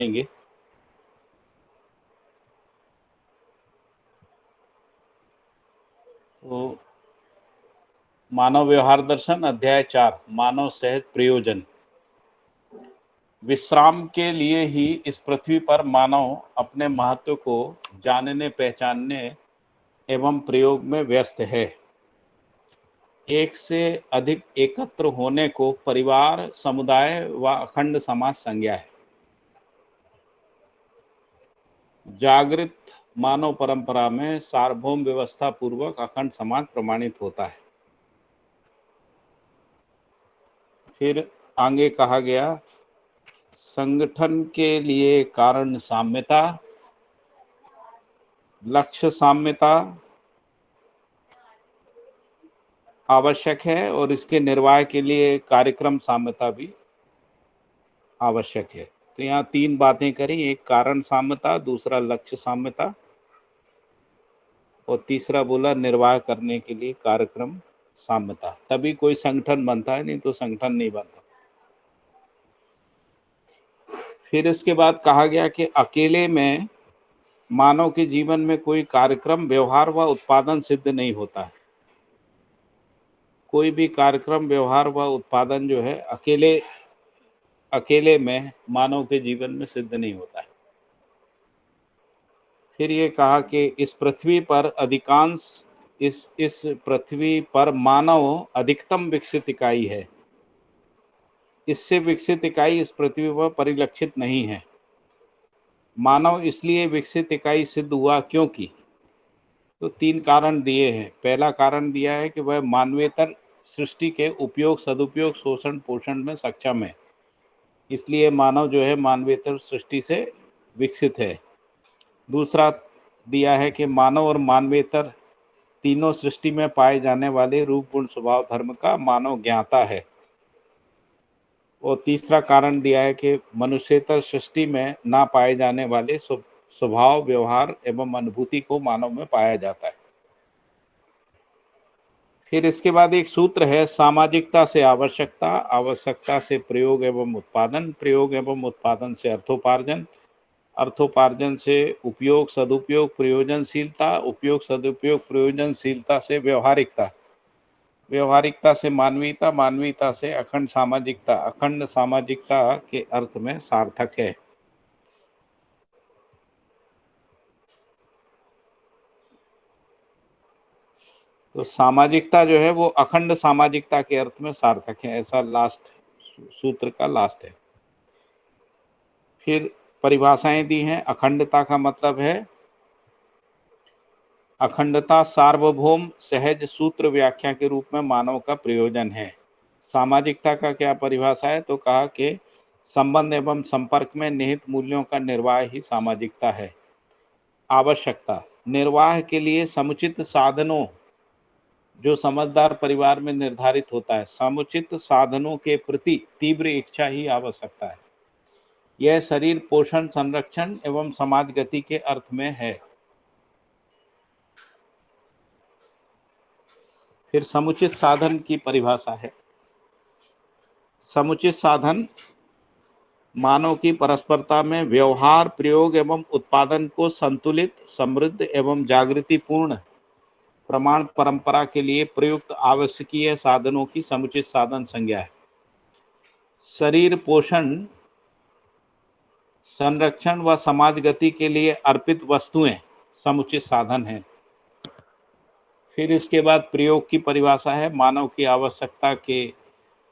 देंगे। तो मानव व्यवहार दर्शन अध्याय 4 मानव सहज प्रयोजन। विश्राम के लिए ही इस पृथ्वी पर मानव अपने महत्व को जानने पहचानने एवं प्रयोग में व्यस्त है। एक से अधिक एकत्र होने को परिवार, समुदाय व अखंड समाज संज्ञा है। जागृत मानव परंपरा में सार्वभौम व्यवस्था पूर्वक अखंड समाज प्रमाणित होता है। फिर आगे कहा गया, संगठन के लिए कारण साम्यता, लक्ष्य साम्यता आवश्यक है और इसके निर्वाह के लिए कार्यक्रम साम्यता भी आवश्यक है। तो यहाँ 3 बातें करी, एक कारण साम्यता, दूसरा लक्ष्य साम्यता और तीसरा बोला निर्वाह करने के लिए कार्यक्रम साम्यता। तभी कोई संगठन बनता है, नहीं तो संगठन नहीं बनता। फिर इसके बाद कहा गया कि अकेले में मानव के जीवन में कोई कार्यक्रम, व्यवहार व उत्पादन सिद्ध नहीं होता है। कोई भी कार्यक्रम, व्यवहार व उत्पादन जो है अकेले में मानव के जीवन में सिद्ध नहीं होता है। फिर ये कहा कि इस पृथ्वी पर मानव अधिकतम विकसित इकाई है। इससे विकसित इकाई इस पृथ्वी पर परिलक्षित नहीं है। मानव इसलिए विकसित इकाई सिद्ध हुआ क्योंकि, तो 3 कारण दिए हैं। पहला कारण दिया है कि वह मानवेतर सृष्टि के उपयोग, सदुपयोग, शोषण, पोषण में सक्षम है, इसलिए मानव जो है मानवेतर सृष्टि से विकसित है। दूसरा दिया है कि मानव और मानवेतर तीनों सृष्टि में पाए जाने वाले रूप, गुण, स्वभाव, धर्म का मानव ज्ञाता है। और तीसरा कारण दिया है कि मनुष्येतर सृष्टि में ना पाए जाने वाले स्वभाव, व्यवहार एवं अनुभूति को मानव में पाया जाता है। फिर इसके बाद एक सूत्र है, सामाजिकता से आवश्यकता, आवश्यकता से प्रयोग एवं उत्पादन, प्रयोग एवं उत्पादन से अर्थोपार्जन, अर्थोपार्जन से उपयोग, सदुपयोग, प्रयोजनशीलता, उपयोग, सदुपयोग, प्रयोजनशीलता से व्यवहारिकता, व्यवहारिकता से मानवीयता, मानवीयता से अखंड सामाजिकता, अखंड सामाजिकता के अर्थ में सार्थक है। तो सामाजिकता जो है वो अखंड सामाजिकता के अर्थ में सार्थक है, ऐसा लास्ट सूत्र का लास्ट है। फिर परिभाषाएं दी हैं। अखंडता का मतलब है, अखंडता सार्वभौम सहज सूत्र व्याख्या के रूप में मानव का प्रयोजन है। सामाजिकता का क्या परिभाषा है, तो कहा कि संबंध एवं संपर्क में निहित मूल्यों का निर्वाह ही सामाजिकता है। आवश्यकता, निर्वाह के लिए समुचित साधनों, जो समझदार परिवार में निर्धारित होता है, समुचित साधनों के प्रति तीव्र इच्छा ही आवश्यकता है। यह शरीर पोषण, संरक्षण एवं समाज गति के अर्थ में है। फिर समुचित साधन की परिभाषा है। समुचित साधन मानव की परस्परता में व्यवहार, प्रयोग एवं उत्पादन को संतुलित, समृद्ध एवं जागृतिपूर्ण प्रमाण परंपरा के लिए प्रयुक्त आवश्यकीय साधनों की समुचित साधन संज्ञा है। शरीर पोषण, संरक्षण व समाज गति के लिए अर्पित वस्तुएं समुचित साधन हैं। फिर इसके बाद प्रयोग की परिभाषा है। मानव की आवश्यकता के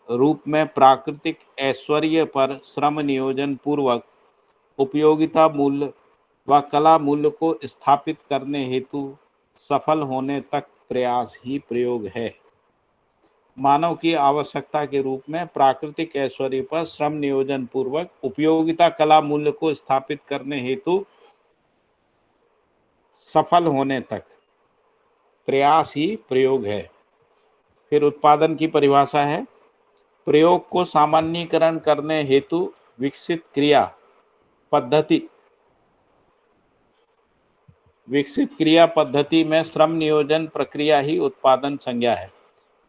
रूप में प्राकृतिक ऐश्वर्य पर श्रम नियोजन पूर्वक उपयोगिता मूल्य व कला मूल्य को स्थापित करने हेतु सफल होने तक प्रयास ही प्रयोग है। मानव की आवश्यकता के रूप में प्राकृतिक ऐश्वर्य पर श्रम नियोजन पूर्वक उपयोगिता कला मूल्य को स्थापित करने हेतु सफल होने तक प्रयास ही प्रयोग है। फिर उत्पादन की परिभाषा है। प्रयोग को सामान्यीकरण करने हेतु विकसित क्रिया पद्धति में श्रम नियोजन प्रक्रिया ही उत्पादन संज्ञा है।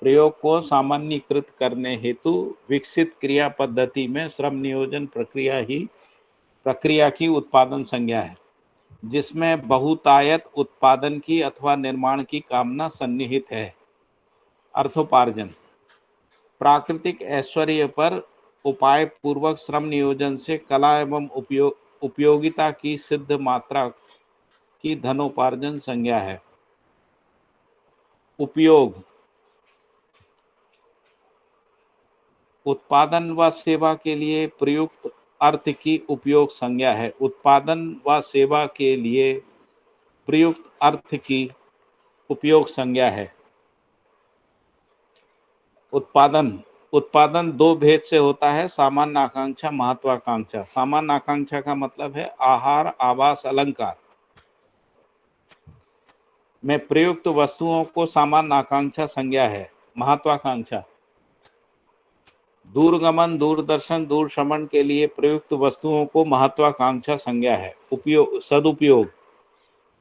प्रयोग को सामान्यीकृत करने हेतु विकसित क्रिया पद्धति में श्रम नियोजन प्रक्रिया ही प्रक्रिया की उत्पादन संज्ञा है, जिसमें बहुतायत उत्पादन की अथवा निर्माण की कामना सन्निहित है। अर्थोपार्जन प्राकृतिक ऐश्वर्य पर उपाय पूर्वक श्रम नियोजन से कला एवं उपयोगिता की सिद्ध मात्रा की धनोपार्जन संज्ञा है। उपयोग उत्पादन व सेवा के लिए प्रयुक्त अर्थ की उपयोग संज्ञा है। उत्पादन व सेवा के लिए प्रयुक्त अर्थ की उपयोग संज्ञा है। उत्पादन उत्पादन दो भेद से होता है, सामान्य आकांक्षा, महत्वाकांक्षा। सामान्य आकांक्षा का मतलब है आहार, आवास, अलंकार में प्रयुक्त वस्तुओं को सामान्य आकांक्षा संज्ञा है। महत्वाकांक्षा दूरगमन, दूरदर्शन, दूरश्रवण के लिए प्रयुक्त वस्तुओं को महत्वाकांक्षा संज्ञा है। सदुपयोग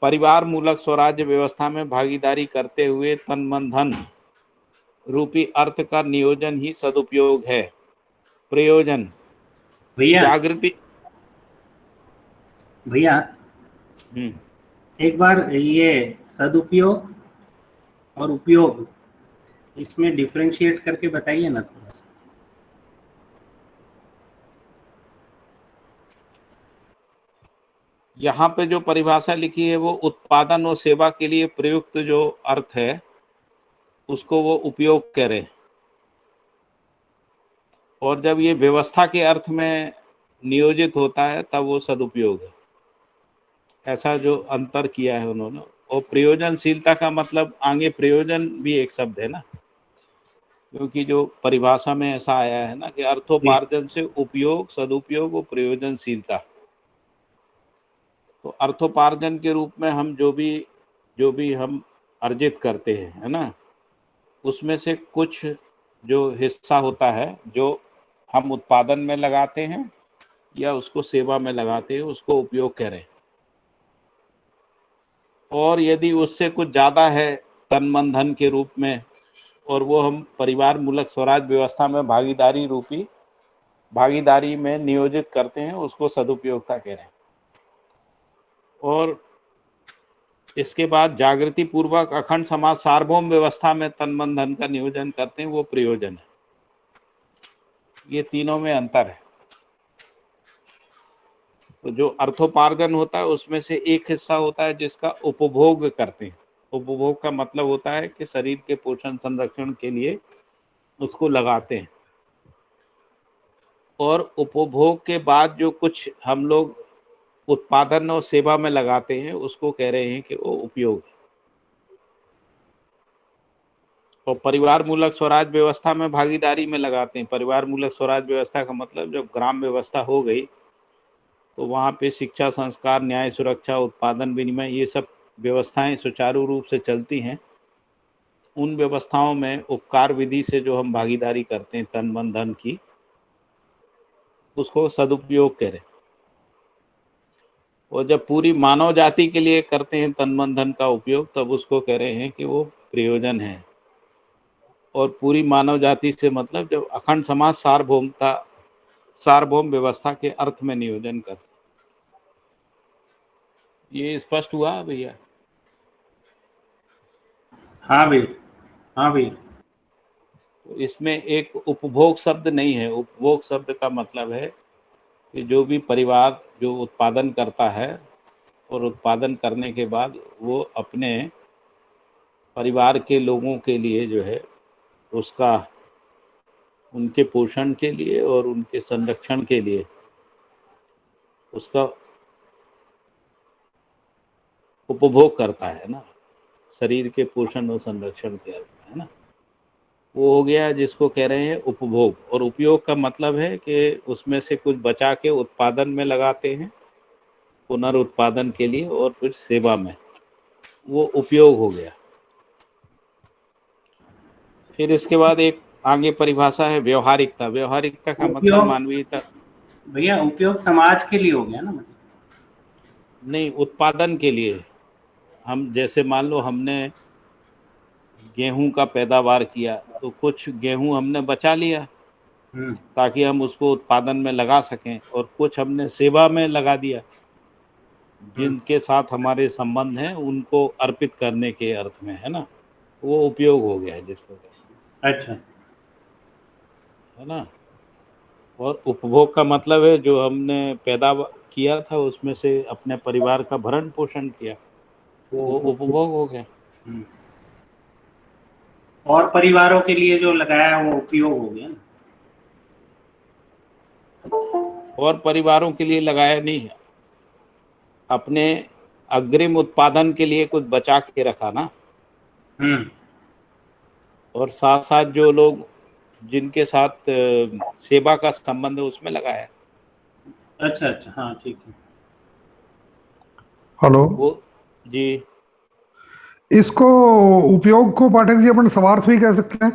परिवार मूलक स्वराज्य व्यवस्था में भागीदारी करते हुए तन मन धन रूपी अर्थ का नियोजन ही सदुपयोग है। प्रयोजन भैया जागृति भैया एक बार ये सदुपयोग और उपयोग इसमें डिफरेंशिएट करके बताइए ना थोड़ा सा। यहाँ पे जो परिभाषा लिखी है वो उत्पादन और सेवा के लिए प्रयुक्त जो अर्थ है उसको वो उपयोग कह रहे हैं, और जब ये व्यवस्था के अर्थ में नियोजित होता है तब वो सदुपयोग है। ऐसा जो अंतर किया है उन्होंने। और प्रयोजनशीलता का मतलब आगे प्रयोजन भी एक शब्द है ना, क्योंकि जो परिभाषा में ऐसा आया है ना कि अर्थोपार्जन से उपयोग, सदुपयोग और प्रयोजनशीलता। तो अर्थोपार्जन के रूप में हम जो भी हम अर्जित करते हैं, है ना, उसमें से कुछ जो हिस्सा होता है जो हम उत्पादन में लगाते हैं या उसको सेवा में लगाते हैं, उसको उपयोग करें। और यदि उससे कुछ ज़्यादा है तन मन धन के रूप में, और वो हम परिवार मूलक स्वराज व्यवस्था में भागीदारी में नियोजित करते हैं, उसको सदुपयोगता कह रहे हैं। और इसके बाद जागृति पूर्वक अखंड समाज सार्वभौम व्यवस्था में तन मन धन का नियोजन करते हैं, वो प्रयोजन है। ये तीनों में अंतर है। तो जो अर्थोपार्जन होता है उसमें से एक हिस्सा होता है जिसका उपभोग करते हैं। उपभोग का मतलब होता है कि शरीर के पोषण संरक्षण के लिए उसको लगाते हैं, और उपभोग के बाद जो कुछ हम लोग उत्पादन और सेवा में लगाते हैं उसको कह रहे हैं कि वो उपयोग है। और परिवार मूलक स्वराज व्यवस्था में भागीदारी में लगाते हैं। परिवार मूलक स्वराज व्यवस्था का मतलब जब ग्राम व्यवस्था हो गई तो वहाँ पे शिक्षा, संस्कार, न्याय, सुरक्षा, उत्पादन, विनिमय, ये सब व्यवस्थाएं सुचारू रूप से चलती हैं। उन व्यवस्थाओं में उपकार विधि से जो हम भागीदारी करते हैं तन मन धन की, उसको सदुपयोग करें। और जब पूरी मानव जाति के लिए करते हैं तन मन धन का उपयोग, तब उसको कह रहे हैं कि वो प्रयोजन है। और पूरी मानव जाति से मतलब जब अखंड समाज सार्वभौम व्यवस्था के अर्थ में नियोजन कर। ये स्पष्ट हुआ भैया? हाँ भैया, हाँ भैया। तो इसमें एक उपभोग शब्द नहीं है। उपभोग शब्द का मतलब है कि जो भी परिवार जो उत्पादन करता है और उत्पादन करने के बाद वो अपने परिवार के लोगों के लिए जो है उसका, उनके पोषण के लिए और उनके संरक्षण के लिए उसका उपभोग करता है ना, शरीर के पोषण और संरक्षण के अर्थ में, है ना। वो हो गया जिसको कह रहे हैं उपभोग। और उपयोग का मतलब है कि उसमें से कुछ बचा के उत्पादन में लगाते हैं, पुनर्उत्पादन के लिए, और फिर सेवा में, वो उपयोग हो गया। फिर इसके बाद एक आगे परिभाषा है व्यवहारिकता। व्यवहारिकता का मतलब उपयोग मानवीयता। भैया, उपयोग समाज के लिए हो गया ना, मतलब नहीं, उत्पादन के लिए। हम जैसे मान लो हमने गेहूं का पैदावार किया तो कुछ गेहूं हमने बचा लिया, ताकि हम उसको उत्पादन में लगा सकें, और कुछ हमने सेवा में लगा दिया, जिनके साथ हमारे संबंध हैं उनको अर्पित करने के अर्थ में, है ना, वो उपयोग हो गया है जिसको कहते हैं। अच्छा। है ना। और उपभोग का मतलब है जो हमने पैदा किया था उसमें से अपने परिवार का भरण पोषण किया, वो उपभोग हो गया। और परिवारों के लिए जो लगाया वो उपयोग हो गया ना। और परिवारों के लिए लगाया नहीं है, अपने अग्रिम उत्पादन के लिए कुछ बचा के रखा ना। और साथ साथ जो लोग जिनके साथ सेवा का संबंध है उसमें लगाया। अच्छा अच्छा, हाँ ठीक है। हेलो, वो जी, इसको उपयोग को पाठक जी अपन स्वार्थ भी कह सकते हैं।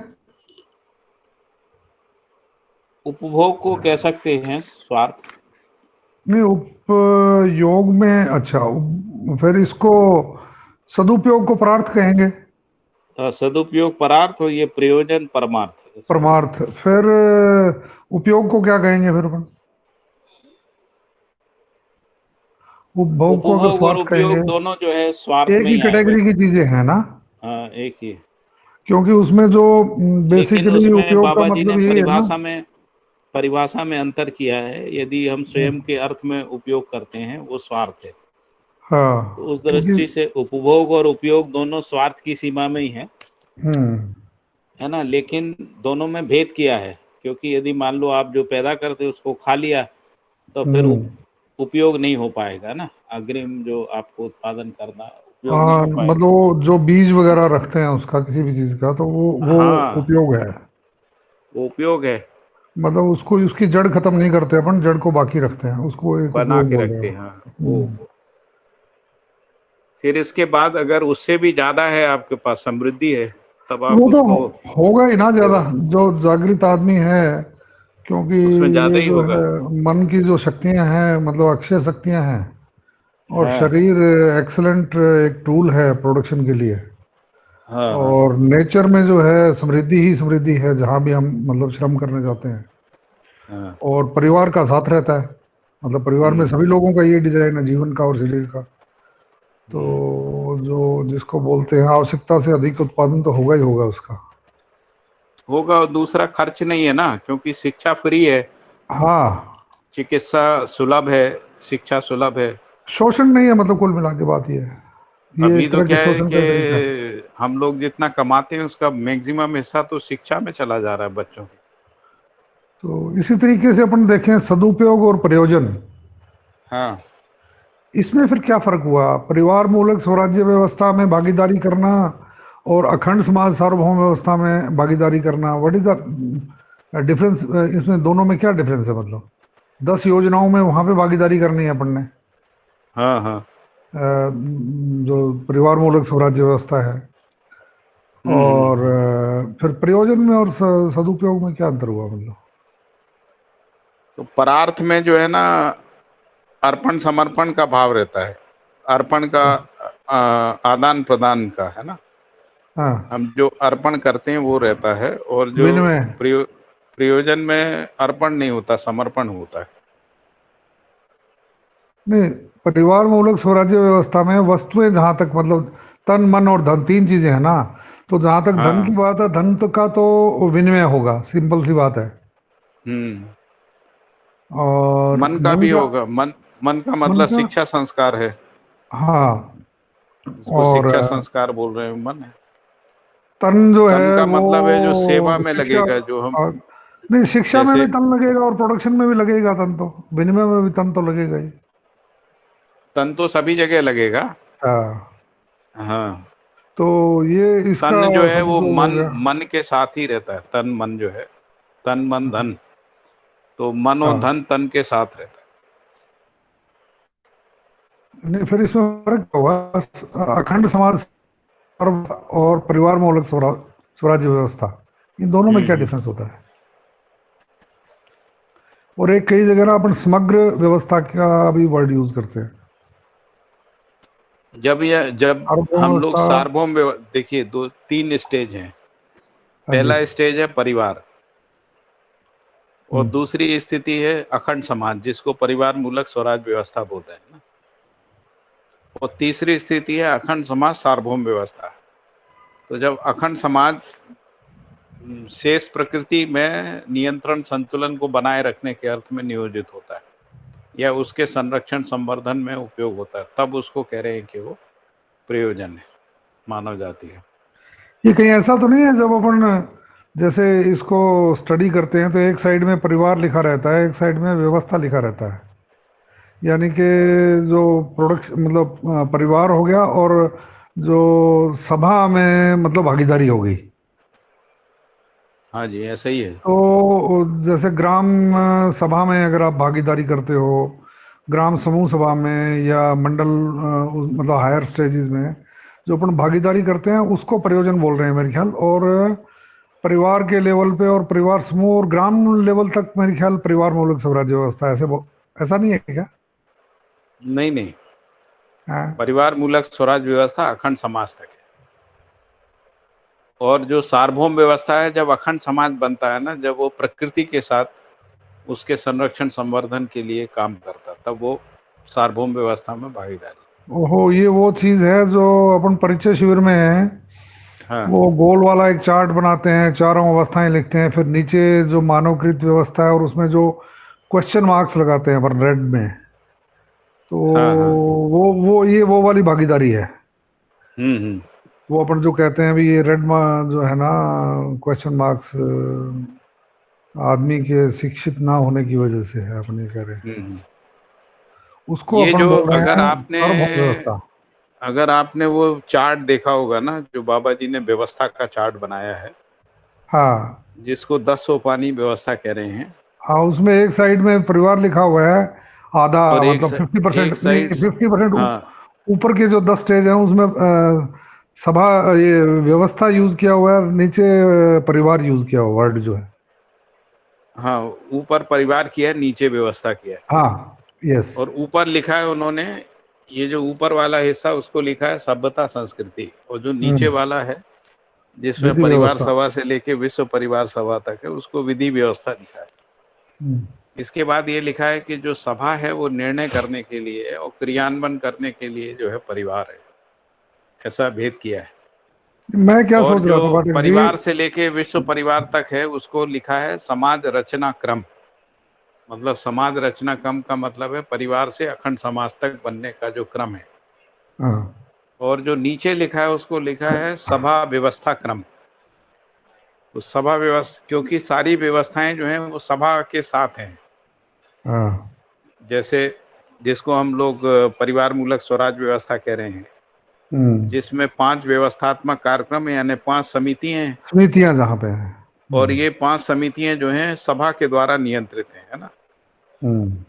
उपभोग को कह सकते हैं स्वार्थ। नहीं, उपयोग में अच्छा, फिर इसको सदुपयोग को परार्थ कहेंगे। सदुपयोग परार्थ और ये प्रयोजन परमार्थ। परमार्थ, फिर उपयोग को क्या कहेंगे फिर अपन? उपभोग को अगर उपभोग और स्वार्थ कहेंगे, उपयोग दोनों जो है स्वार्थ एक में ही ही आएगा। कैटेगरी की चीजें हैं ना। हाँ, एक ही। क्योंकि उसमें जो लेकिन बेसिकली उसमें उपयोग का बाबा जी ने मतलब यही है ना। परिभाषा में अंतर किया है। यदि हम स्वयं के अर्थ में उपयोग करते हैं वो स्वार्थ है। हाँ, तो उस क्योंकि दृष्टि से उपभोग और उपयोग दोनों स्वार्थ की सीमा में ही है है ना। लेकिन दोनों में भेद किया है, क्योंकि यदि मान लो आप जो पैदा करते उसको खा लिया तो फिर उपयोग नहीं हो पाएगा ना। अग्रिम जो आपको उत्पादन करना उपयोग नहीं हो पाएगा। मतलब वो जो बीज वगैरह रखते हैं उसका किसी भी चीज का, तो वो हाँ, उपयोग है। वो उपयोग है, मतलब उसको, उसकी जड़ खत्म नहीं करते अपन, जड़ को बाकी रखते हैं, उसको एक बना उपयोग के बोल रहे रखते हो। हैं। हाँ, वो फिर इसके बाद अगर उससे भी ज्यादा है आपके पास समृद्धि है, तब आप वो तो उसको होगा ही ना ज्यादा, जो जागृत आदमी है। क्योंकि उसमें ज्यादा ये ही जो होगा। है मन की जो शक्तियां हैं, मतलब अक्षय शक्तियां हैं, और हाँ, शरीर एक्सलेंट एक टूल है प्रोडक्शन के लिए। हाँ, हाँ, और नेचर में जो है समृद्धि ही समृद्धि है, जहां भी हम मतलब श्रम करने जाते हैं। हाँ। और परिवार का साथ रहता है, मतलब परिवार में सभी लोगों का ये डिजाइन है जीवन का और शरीर का। तो जो जिसको बोलते हैं आवश्यकता से अधिक उत्पादन तो होगा ही होगा उसका। होगा। और दूसरा खर्च नहीं है ना, क्योंकि शिक्षा फ्री है, हाँ, चिकित्सा सुलभ है, शिक्षा सुलभ है। शोषण नहीं है, मतलब कुल मिला के बात ये है, ये अभी एक तो तरह के क्या है शोषण का ही तरीका है। कि हम लोग जितना कमाते हैं उसका मैक्सिमम हिस्सा तो शिक्षा में चला जा रहा है बच्चों की। तो इसी तरीके से अपन देखें सदुपयोग और प्रयोजन, हाँ, इसमें फिर क्या फर्क हुआ? परिवार मूलक स्वराज्य व्यवस्था में भागीदारी करना और अखंड समाज सार्वभौम व्यवस्था में भागीदारी करना, व्हाट इज द डिफरेंस? इसमें दोनों में क्या डिफरेंस है? मतलब 10 योजनाओं में वहां पे भागीदारी करनी है अपन ने, हाँ, हाँ। जो परिवार मूलक स्वराज्य व्यवस्था है। और फिर प्रयोजन में और सदुपयोग में क्या अंतर हुआ मतलब? तो परार्थ में जो है ना, अर्पण समर्पण का भाव रहता है। अर्पण का आदान प्रदान का, है ना। हाँ, हम जो अर्पण करते हैं वो रहता है, और जो विनिमय। प्रयोजन में अर्पण नहीं होता, समर्पण होता है। नहीं, परिवार मूलक स्वराज्य व्यवस्था में वस्तुएं जहां तक, मतलब तन मन और धन, तीन चीजें हैं ना। तो जहां तक धन की हाँ। बात है, धन तो का तो विनिमय होगा, सिंपल सी बात है। हम्म। और मन का मन भी का, होगा। मन का मन मतलब का, शिक्षा संस्कार है। हाँ। इसको और शिक्षा संस्कार बोल रहे हैं, मन है। तन जो तन है का वो मतलब है जो सेवा में शिक्षा। लगेगा, जो हम और नहीं, शिक्षा में जैसे भी तन लगेगा और प्रोडक्शन में भी लगेगा तन, तो विनिमय में भी तन तो लगेगा ही। तन तो सभी जगह लगेगा। हाँ, हाँ। तो ये इसका तन जो है वो सदुपयोग हो मन गया। मन के साथ ही रहता है। तन मन जो है, तन मन धन, तो मन और हाँ, धन तन के साथ रहता है। नहीं, फिर इसमें फर्क क्या हुआ? अखंड समाज और परिवार मूलक स्वराज्य व्यवस्था, इन दोनों में क्या हम्म। डिफरेंस होता है? और एक कई जगह ना अपन समग्र व्यवस्था का भी वर्ड यूज करते हैं। जब सार्वभौम हम लोग व्यवस्था। देखिए, दो तीन स्टेज हैं। हाँ जी। पहला स्टेज है परिवार। और दूसरी स्थिति है अखंड समाज, जिसको परिवार मूलक स्वराज व्यवस्था बोल रहे हैं ना। और तीसरी स्थिति है अखंड समाज सार्वभौम व्यवस्था। तो जब अखंड समाज शेष प्रकृति में नियंत्रण संतुलन को बनाए रखने के अर्थ में नियोजित होता है या उसके संरक्षण संवर्धन में उपयोग होता है, तब उसको कह रहे हैं कि वो प्रयोजन है मानव जाति का। ये कहीं ऐसा तो नहीं है जब अपन जैसे इसको स्टडी करते हैं तो एक साइड में परिवार लिखा रहता है, एक साइड में व्यवस्था लिखा रहता है, यानी कि जो प्रोडक्शन मतलब परिवार हो गया और जो सभा में मतलब भागीदारी हो गई। हाँ जी, ऐसा ही है। तो जैसे ग्राम सभा में अगर आप भागीदारी करते हो, ग्राम समूह सभा में या मंडल मतलब हायर स्टेजेस में जो अपन भागीदारी करते हैं उसको प्रयोजन बोल रहे हैं मेरे ख्याल। और परिवार के लेवल पे और परिवार समूह और ग्राम लेवल तक मेरे ख्याल परिवार मूलक स्वराज्य व्यवस्था ऐसा नहीं है क्या? नहीं नहीं, हाँ। परिवार मूलक स्वराज व्यवस्था अखंड समाज तक है। और जो सार्वभौम व्यवस्था है, जब अखंड समाज बनता है ना, जब वो प्रकृति के साथ उसके संरक्षण संवर्धन के लिए काम करता, तब वो सार्वभौम व्यवस्था में भागीदारी। ओहो, ये वो चीज है जो अपन परिचय शिविर में हाँ वो गोल वाला एक चार्ट बनाते हैं, चारों अवस्थाएं लिखते हैं, फिर नीचे जो मानवकृत व्यवस्था है और उसमें जो क्वेश्चन मार्क्स लगाते हैं अपन रेड में, तो हाँ हाँ। वो वाली भागीदारी है। हम्म। वो अपन जो कहते हैं भी ये रेड जो है ना क्वेश्चन मार्क्स आदमी के शिक्षित ना होने की वजह से है, अपन ये कह रहे हैं। हम्म। उसको ये अपन जो बोल रहे अगर हैं आपने सार्वभौम व्यवस्था। अगर आपने वो चार्ट देखा होगा ना, जो बाबा जी ने व्यवस्था का चार्ट बनाया है, हाँ जिसको 10 सोपानी व्यवस्था कह रहे हैं, हाँ, उसमें एक साइड में परिवार लिखा हुआ है आधा, और मतलब 50% एक नहीं, साइड 50% हाँ ऊपर के जो 10 स्टेज हैं उसमें सभा ये व्यवस्था यूज किया हुआ है और नीचे परिवार यूज किया हुआ वर्ड जो है। हाँ, ऊपर परिवार किया है, नीचे व्यवस्था किया है। हाँ यस। और ऊपर लिखा है उन्होंने, ये जो ऊपर वाला हिस्सा उसको लिखा है सभ्यता संस्कृति, और जो नीचे वाला है जिसमें विधि परिवार व्यवस्था। सभा से लेके विश्व परिवार सभा तक है, उसको विधि व्यवस्था लिखा है। हम्म। इसके बाद ये लिखा है कि जो सभा है वो निर्णय करने के लिए और क्रियान्वयन करने के लिए जो है परिवार है, ऐसा भेद किया है। मैं क्या और सोच जो रहा था पाठक जी, परिवार से लेके विश्व परिवार तक है उसको लिखा है समाज रचना क्रम। मतलब समाज रचना क्रम का मतलब है परिवार से अखंड समाज तक बनने का जो क्रम है। हाँ और जो नीचे लिखा है उसको लिखा है सभा व्यवस्था क्रम। तो सभा व्यवस्था, क्योंकि सारी व्यवस्थाएं जो हैं वो सभा के साथ हैं। हाँ। जैसे जिसको हम लोग परिवार मूलक स्वराज व्यवस्था कह रहे हैं, जिसमें 5 व्यवस्थात्मक कार्यक्रम यानी 5 समितियां हैं, समितियां जहाँ पे हैं। और ये 5 समितियां जो हैं सभा के द्वारा नियंत्रित हैं, है ना। हम्म।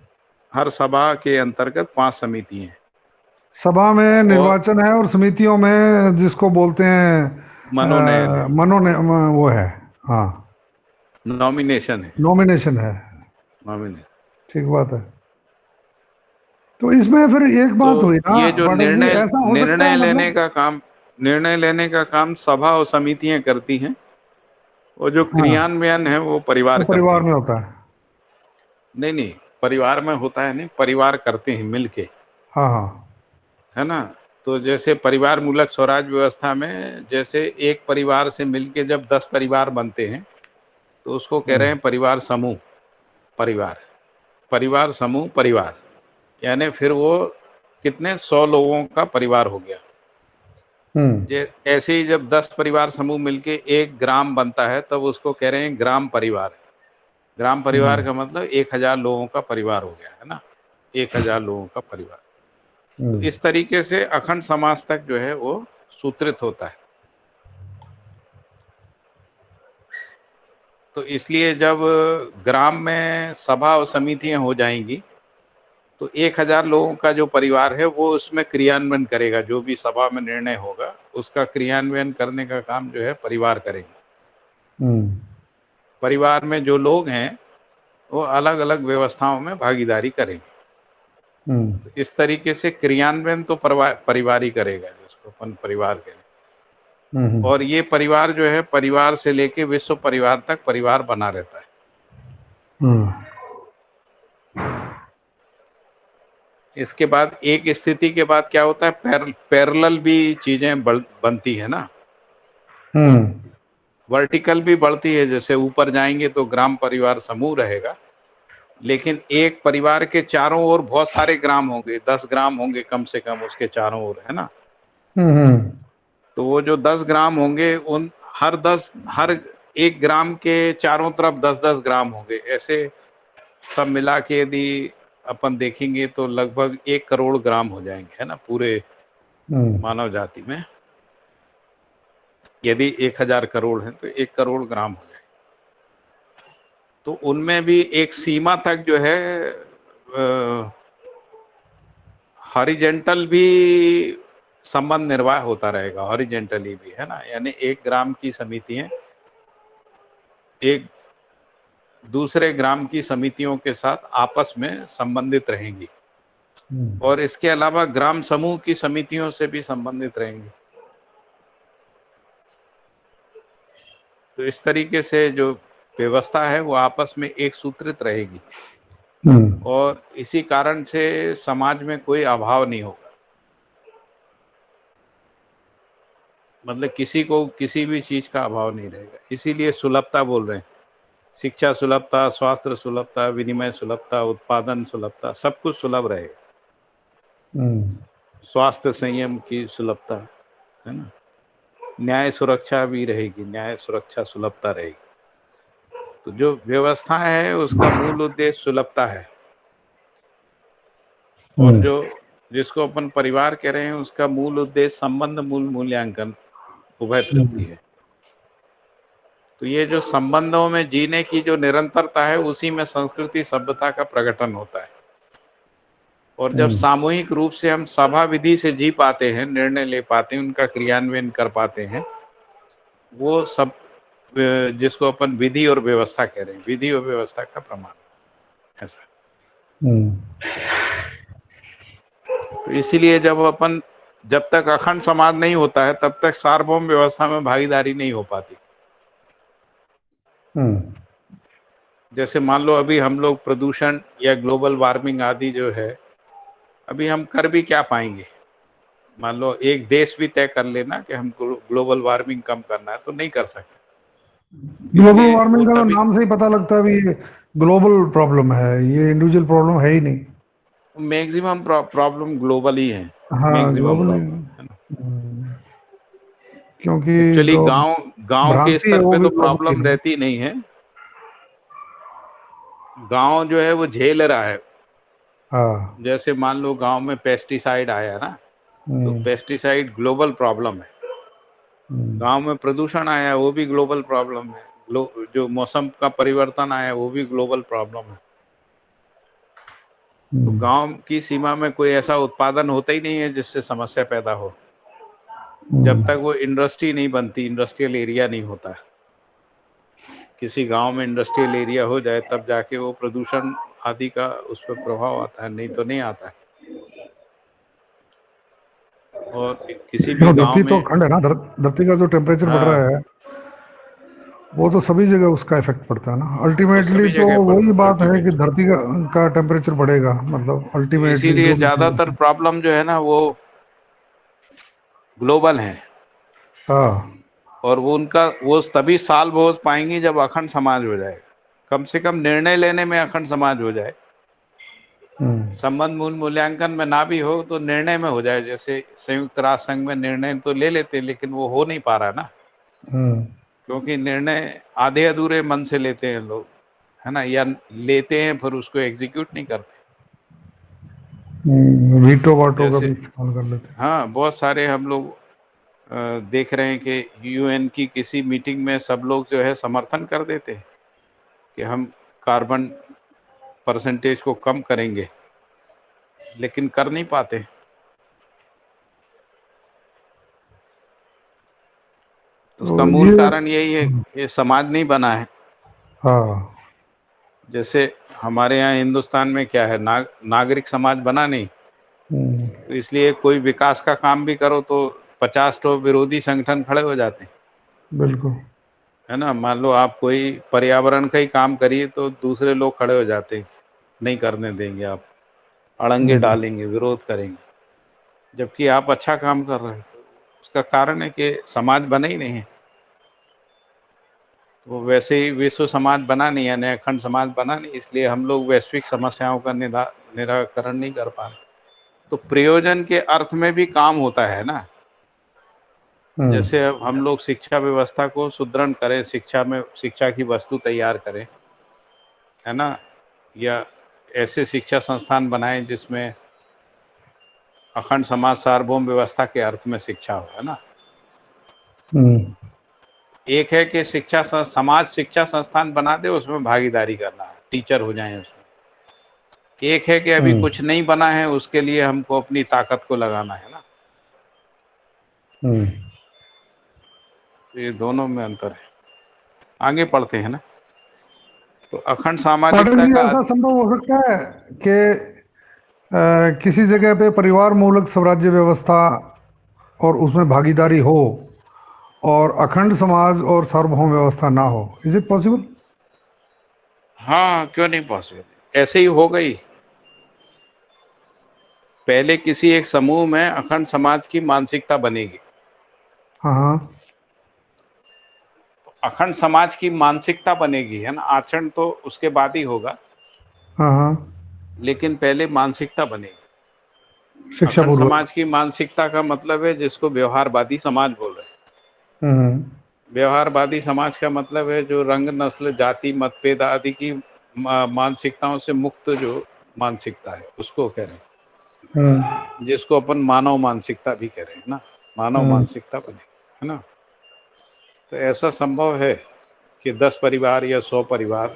हर सभा के अंतर्गत 5 समितियां हैं। सभा में और निर्वाचन है और समितियों में जिसको बोलते हैं मनोनयन है, वो है। हाँ, नॉमिनेशन है, नॉमिनेशन है। नॉमिनेशन। ठीक बात है। तो इसमें फिर एक तो बात हुई ना ये जो पाठक जी, निर्णय ऐसा हो सकता निर्णय है लेने मतलब। का काम निर्णय लेने का काम सभा और समितियां करती हैं, और जो हाँ, क्रियान्वयन है वो परिवार वो करते परिवार हैं। में होता है। नहीं नहीं, परिवार में होता है नहीं, परिवार करते हैं मिलके, हाँ हाँ। है ना। तो जैसे परिवार मूलक स्वराज व्यवस्था में जैसे एक परिवार से मिलके जब 10 परिवार बनते हैं तो उसको कह रहे हैं परिवार समूह परिवार, परिवार समूह परिवार, यानी फिर वो कितने 100 लोगों का परिवार हो गया। हम्म। जे ऐसे ही जब 10 परिवार समूह मिलके एक ग्राम बनता है तब उसको कह रहे हैं ग्राम परिवार। ग्राम परिवार हम्म। का मतलब 1000 लोगों का परिवार हो गया, है ना, 1000 लोगों का परिवार। तो हम्म। इस तरीके से अखंड समाज तक जो है वो सूत्रित होता है। तो इसलिए जब ग्राम में सभा और समितियां हो जाएंगी तो 1000 लोगों का जो परिवार है वो उसमें क्रियान्वयन करेगा, जो भी सभा में निर्णय होगा उसका क्रियान्वयन करने का काम जो है परिवार करेंगे। हम्म। परिवार में जो लोग हैं वो अलग अलग व्यवस्थाओं में भागीदारी करेंगे। हम्म। तो इस तरीके से क्रियान्वयन तो परिवार ही करेगा, जिसको अपन परिवार करें। हम्म। और ये परिवार जो है परिवार से लेके विश्व परिवार तक परिवार बना रहता है। हम्म, इसके बाद एक स्थिति के बाद क्या होता है, पैरेलल भी चीजें बनती है ना, हम्म, वर्टिकल भी बढ़ती है। जैसे ऊपर जाएंगे तो ग्राम परिवार समूह रहेगा, लेकिन एक परिवार के चारों ओर बहुत सारे ग्राम होंगे, 10 ग्राम होंगे कम से कम उसके चारों ओर, है ना। हम्म, तो वो जो 10 ग्राम होंगे, उन हर एक ग्राम के चारों तरफ 10-10 ग्राम होंगे। ऐसे सब मिला के यदि अपन देखेंगे तो लगभग 1 करोड़ ग्राम हो जाएंगे, है ना, पूरे मानव जाति में। यदि 1000 करोड़ है तो 1 करोड़ ग्राम हो जाएंगे। तो उनमें भी एक सीमा तक जो है हॉरिजेंटल भी संबंध निर्वाह होता रहेगा, हॉरिजेंटली भी, है ना। यानी 1 ग्राम की समितियां एक दूसरे ग्राम की समितियों के साथ आपस में संबंधित रहेंगी, और इसके अलावा ग्राम समूह की समितियों से भी संबंधित रहेंगी। तो इस तरीके से जो व्यवस्था है वो आपस में एक सूत्रित रहेगी, और इसी कारण से समाज में कोई अभाव नहीं होगा। मतलब किसी को किसी भी चीज का अभाव नहीं रहेगा। इसीलिए सुलभता बोल रहे हैं, शिक्षा सुलभता, स्वास्थ्य सुलभता, विनिमय सुलभता, उत्पादन सुलभता, सब कुछ सुलभ रहेगा। स्वास्थ्य संयम की सुलभता, है ना। न्याय सुरक्षा भी रहेगी, न्याय सुरक्षा सुलभता रहेगी। तो जो व्यवस्था है उसका मूल उद्देश्य सुलभता है, और जो जिसको अपन परिवार कह रहे हैं उसका मूल उद्देश्य संबंध मूल मूल्यांकन, उभय तृप्ति है। तो ये जो संबंधों में जीने की जो निरंतरता है, उसी में संस्कृति सभ्यता का प्रकटन होता है। और जब सामूहिक रूप से हम सभा विधि से जी पाते हैं, निर्णय ले पाते हैं, उनका क्रियान्वयन कर पाते हैं, वो सब जिसको अपन विधि और व्यवस्था कह रहे हैं, विधि और व्यवस्था का प्रमाण ऐसा। तो इसीलिए जब तक अखंड समाज नहीं होता है, तब तक सार्वभौम व्यवस्था में भागीदारी नहीं हो पाती। जैसे मान लो अभी हम लोग प्रदूषण या ग्लोबल वार्मिंग आदि जो है, अभी हम कर भी क्या पाएंगे। मान लो एक देश भी तय कर लेना कि हम ग्लोबल वार्मिंग कम करना है, तो नहीं कर सकते। ग्लोबल वार्मिंग का तो नाम से ही पता लगता है भी ये ग्लोबल प्रॉब्लम है, ये इंडिविजुअल प्रॉब्लम है ही नहीं। मैक्सिमम प्रॉब्लम ग्लोबल ही है। हाँ, मैक्सिमम ग्लोबल प्रॉब्लम है ना। क्योंकि एक्चुअली जो गांव के भ्रांति है स्तर वो पे भी तो ग्लोबल ही प्रॉब्लम है। रहती नहीं है। गांव जो है वो झेल रहा है। हाँ, जैसे मान लो गांव में पेस्टिसाइड आया ना, तो पेस्टिसाइड ग्लोबल प्रॉब्लम है। गांव में प्रदूषण आया, वो भी ग्लोबल प्रॉब्लम है। जो मौसम का परिवर्तन आया, वो भी ग्लोबल प्रॉब्लम है। तो गांव की सीमा में कोई ऐसा उत्पादन होता ही नहीं है जिससे समस्या पैदा हो। जब तक वो इंडस्ट्री नहीं बनती, इंडस्ट्रियल एरिया नहीं होता। किसी गांव में इंडस्ट्रियल एरिया हो जाए तब जाके वो प्रदूषण आदि का उस पर प्रभाव आता है, नहीं तो नहीं आता है। और किसी भी गांव धरती तो में, अखंड है ना, धरती का जो टेम्परेचर बढ़ रहा है वो तो सभी जगह उसका इफेक्ट पड़ता है ना। अल्टीमेटली सभी तो जगह वही बात है कि अल्टीमेट। धरती का टेम्परेचर बढ़ेगा, मतलब तो अल्टीमेटली इसीलिए जो भी ज्यादातर प्रॉब्लम जो है ना वो ग्लोबल है। हाँ, और वो तभी सॉल्व हो पाएंगी जब अखंड समाज हो जाए। कम से कम निर्णय लेने में अखंड समाज हो जाए। संबंध मूल मूल्यांकन में ना भी हो तो निर्णय में हो जाए। जैसे संयुक्त राष्ट्र संघ में निर्णय तो ले लेते हैं, लेकिन वो हो नहीं पा रहा ना, क्योंकि निर्णय आधे अधूरे मन से लेते हैं लोग, है ना, या लेते हैं फिर उसको एग्जीक्यूट नहीं करते। वीटो वाटो का जैसे भी इस्तेमाल कर लेते हैं। हाँ, बहुत सारे हम लोग देख रहे हैं कि यूएन की किसी मीटिंग में सब लोग जो है समर्थन कर देते हैं कि हम कार्बन परसेंटेज को कम करेंगे, लेकिन कर नहीं पाते। तो उसका मूल कारण यही है, ये समाज नहीं बना है। हाँ, जैसे हमारे यहाँ हिंदुस्तान में क्या है, नागरिक समाज बना नहीं। तो इसलिए कोई विकास का काम भी करो तो 50 तो विरोधी संगठन खड़े हो जाते हैं। बिल्कुल। है ना। मान लो आप कोई पर्यावरण का ही काम करिए तो दूसरे लोग खड़े हो जाते हैं, नहीं करने देंगे, आप अड़ंगे डालेंगे, विरोध करेंगे, जबकि आप अच्छा काम कर रहे हैं। उसका कारण है कि समाज बना ही नहीं है। वो वैसे ही विश्व समाज बना नहीं, यानी अखंड समाज बना नहीं, इसलिए हम लोग वैश्विक समस्याओं का निराकरण नहीं कर पा रहे। तो प्रयोजन के अर्थ में भी काम होता है ना। जैसे अब हम लोग शिक्षा व्यवस्था को सुदृढ़ करें, शिक्षा की वस्तु तैयार करें, है ना, या ऐसे शिक्षा संस्थान बनाएं जिसमें अखंड समाज सार्वभौम व्यवस्था के अर्थ में शिक्षा हो, है ना। एक है कि समाज शिक्षा संस्थान बना दे, उसमें भागीदारी करना है, टीचर हो जाएं उसमें। एक है कि अभी कुछ नहीं बना है, उसके लिए हमको अपनी ताकत को लगाना है ना। तो ये दोनों में अंतर है। आगे पढ़ते हैं ना। तो अखंड पाठक सामाजिकता जी, का ऐसा संभव हो सकता है कि किसी जगह पे परिवार मूलक स्वराज्य व्यवस्था और उसमें भागीदारी हो और अखंड समाज और सार्वभौम व्यवस्था ना हो? Is it possible? हाँ, क्यों नहीं पॉसिबल, ऐसे ही हो गई। पहले किसी एक समूह में अखंड समाज की मानसिकता बनेगी। हाँ हाँ अखंड समाज की मानसिकता बनेगी, है ना। आचरण तो उसके बाद ही होगा, हाँ हाँ। लेकिन पहले मानसिकता बनेगी। शिक्षा अखंड पूर्वक। समाज की मानसिकता का मतलब है जिसको व्यवहारवादी समाज बोल रहे हैं। हम्म व्यवहारवादी समाज का मतलब है जो रंग, नस्ल, जाति, मतभेद आदि की मानसिकताओं से मुक्त जो मानसिकता है, उसको कह रहे हैं। जिसको अपन मानव मानसिकता भी कह रहे हैं ना। मानव मानसिकता बनेगी, है ना। तो ऐसा संभव है कि 10 परिवार या 100 परिवार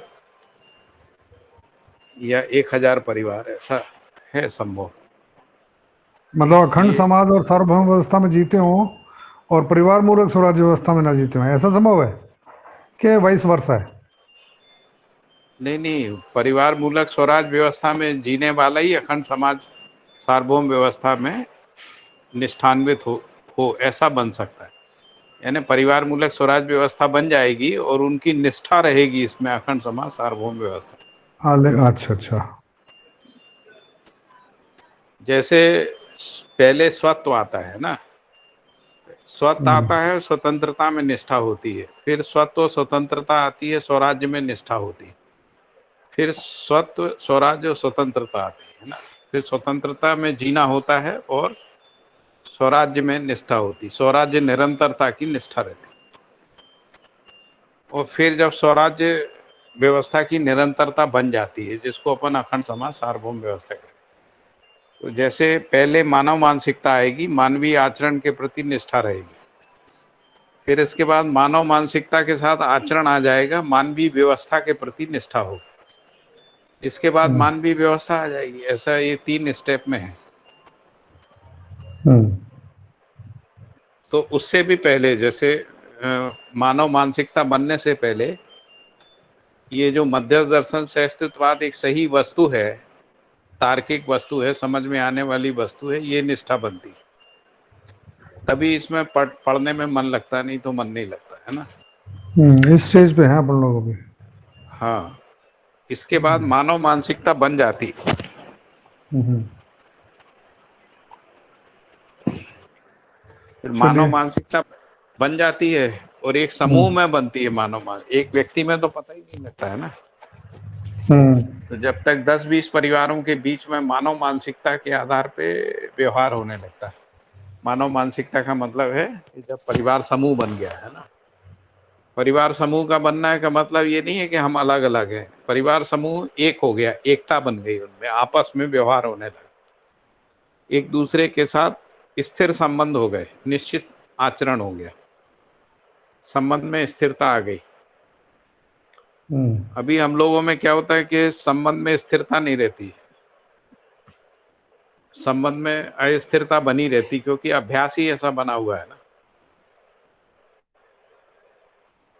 या 1000 परिवार, ऐसा है संभव। मतलब अखंड ये समाज और सार्वभौम व्यवस्था में जीते हों और परिवार मूलक स्वराज्य व्यवस्था में ना जीते हों, ऐसा संभव है कि वाइस वर्सा है? नहीं नहीं, परिवार मूलक स्वराज व्यवस्था में जीने वाला ही अखंड समाज सार्वभौम व्यवस्था में निष्ठान्वित हो ऐसा बन सकता है। यानी परिवार मूलक स्वराज व्यवस्था बन जाएगी और उनकी निष्ठा रहेगी इसमें, अखंड समाज सार्वभौम व्यवस्था। हाँ अच्छा अच्छा। जैसे पहले स्वत्व आता है ना, स्वत्व आता है, स्वतंत्रता में निष्ठा होती है। फिर स्वत्व स्वतंत्रता आती है, स्वराज्य में निष्ठा होती है। फिर स्वत्व स्वराज्य और स्वतंत्रता आती है ना। फिर स्वतंत्रता में जीना होता है और स्वराज्य में निष्ठा होती। स्वराज्य निरंतरता की निष्ठा रहती। और फिर जब स्वराज्य व्यवस्था की निरंतरता बन जाती है, जिसको अपन अखंड समाज सार्वभौम व्यवस्था कहते हैं, तो जैसे पहले मानव मानसिकता आएगी, मानवीय आचरण के प्रति निष्ठा रहेगी। फिर इसके बाद मानव मानसिकता के साथ आचरण आ जाएगा, मानवीय व्यवस्था के प्रति निष्ठा होगी। इसके बाद मानवीय व्यवस्था आ जाएगी। ऐसा ये 3 स्टेप में है। तो उससे भी पहले, जैसे मानव मानसिकता बनने से पहले, ये जो मध्यस्थ दर्शन से अस्तित्ववाद एक सही वस्तु है, तार्किक वस्तु है, समझ में आने वाली वस्तु है, ये निष्ठा बनती। तभी इसमें पढ़ने में मन लगता, नहीं तो मन नहीं लगता, है ना। इस स्टेज पे हैं अपन लोग अभी। हाँ, इसके बाद मानव मानसिकता बन जाती। फिर मानव चलिए। मानसिकता बन जाती है और एक समूह में बनती है। एक व्यक्ति में तो पता ही नहीं लगता, है ना। तो जब तक 10-20 परिवारों के बीच में मानव मानसिकता के आधार पे व्यवहार होने लगता है। मानव मानसिकता का मतलब है कि जब परिवार समूह बन गया, है ना। परिवार समूह का बनना का मतलब ये नहीं है कि हम अलग अलग हैं। परिवार समूह एक हो गया, एकता बन गई, उनमें आपस में व्यवहार होने लगा, एक दूसरे के साथ स्थिर संबंध हो गए, निश्चित आचरण हो गया, संबंध में स्थिरता आ गई। अभी हम लोगों में क्या होता है कि संबंध में स्थिरता नहीं रहती, संबंध में अस्थिरता बनी रहती, क्योंकि अभ्यास ही ऐसा बना हुआ है ना।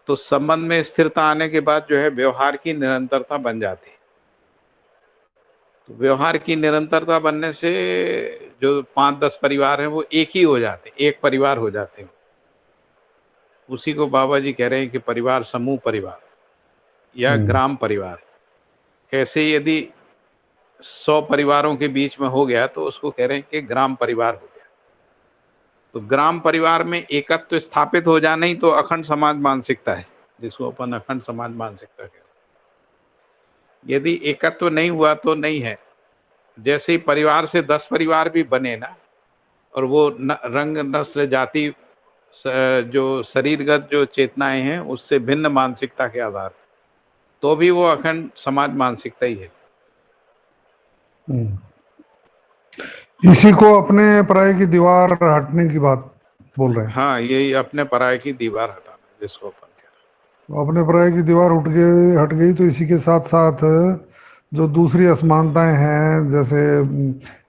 तो संबंध में स्थिरता आने के बाद जो है व्यवहार की निरंतरता बन जाती। तो व्यवहार की निरंतरता बनने से जो 5-10 परिवार हैं वो एक ही हो जाते, एक परिवार हो जाते हैं। उसी को बाबा जी कह रहे हैं कि परिवार, समूह परिवार या ग्राम परिवार। ऐसे यदि 100 परिवारों के बीच में हो गया तो उसको कह रहे हैं कि ग्राम परिवार हो गया। तो ग्राम परिवार में एकत्व स्थापित हो जाना ही तो अखंड समाज मानसिकता है, जिसको अपन अखंड समाज मानसिकता कहते हैं। यदि एकत्व नहीं हुआ तो नहीं है। जैसे ही परिवार से 10 परिवार भी बने ना, और वो रंग, नस्ल, जाति, जो शरीरगत जो चेतनाएं हैं उससे भिन्न मानसिकता के आधार पर, तो भी वो अखंड समाज मानसिकता ही है। इसी को अपने पराये की दीवार हटने की बात बोल रहे हैं। हाँ, यही अपने पराये की दीवार हटाना, जिसको अपन कह रहे हैं। अपने पराये की दीवार हट गई तो इसी के साथ साथ जो दूसरी असमानताएं हैं, जैसे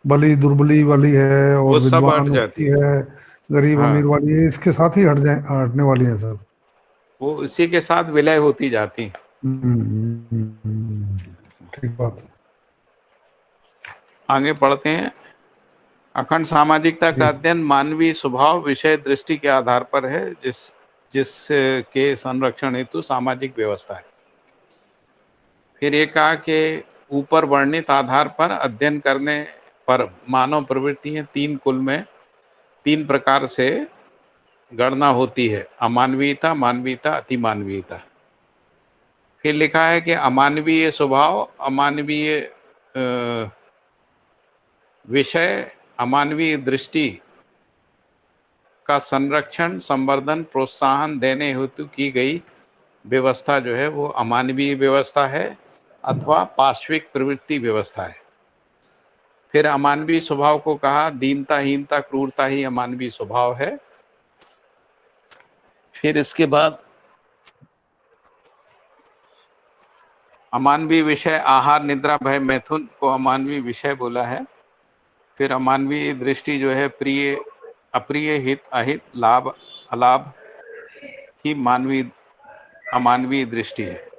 बली दुर्बली वाली है और वो सब हट विद्वान जाती की है, गरीब हाँ, अमीर वाली है, इसके साथ ही हटने वाली है सब। वो इसी के साथ विलय होती जाती हैं। ठीक बात। आगे पढ़ते हैं। अखंड सामाजिकता का अध्ययन मानवीय स्वभाव, विषय, दृष्टि के आधार पर है, जिसके संरक्षण हेतु सामाजिक व्यवस्था है। फिर ये कहा कि ऊपर वर्णित आधार पर अध्ययन करने पर मानव प्रवृत्तियां 3 कुल में 3 प्रकार से गणना होती है: अमानवीयता, मानवीयता, अतिमानवीयता। फिर लिखा है कि अमानवीय स्वभाव, अमानवीय विषय, अमानवीय दृष्टि का संरक्षण, संवर्धन, प्रोत्साहन देने हेतु की गई व्यवस्था जो है वो अमानवीय व्यवस्था है अथवा पाश्विक प्रवृत्ति व्यवस्था है। फिर अमानवीय स्वभाव को कहा दीनता, हीनता, क्रूरता ही अमानवीय स्वभाव है। फिर इसके बाद अमानवीय विषय आहार, निद्रा, भय, मैथुन को अमानवीय विषय बोला है। फिर अमानवीय दृष्टि जो है प्रिय, अप्रिय, हित, अहित, लाभ, अलाभ ही अमानवीय दृष्टि है।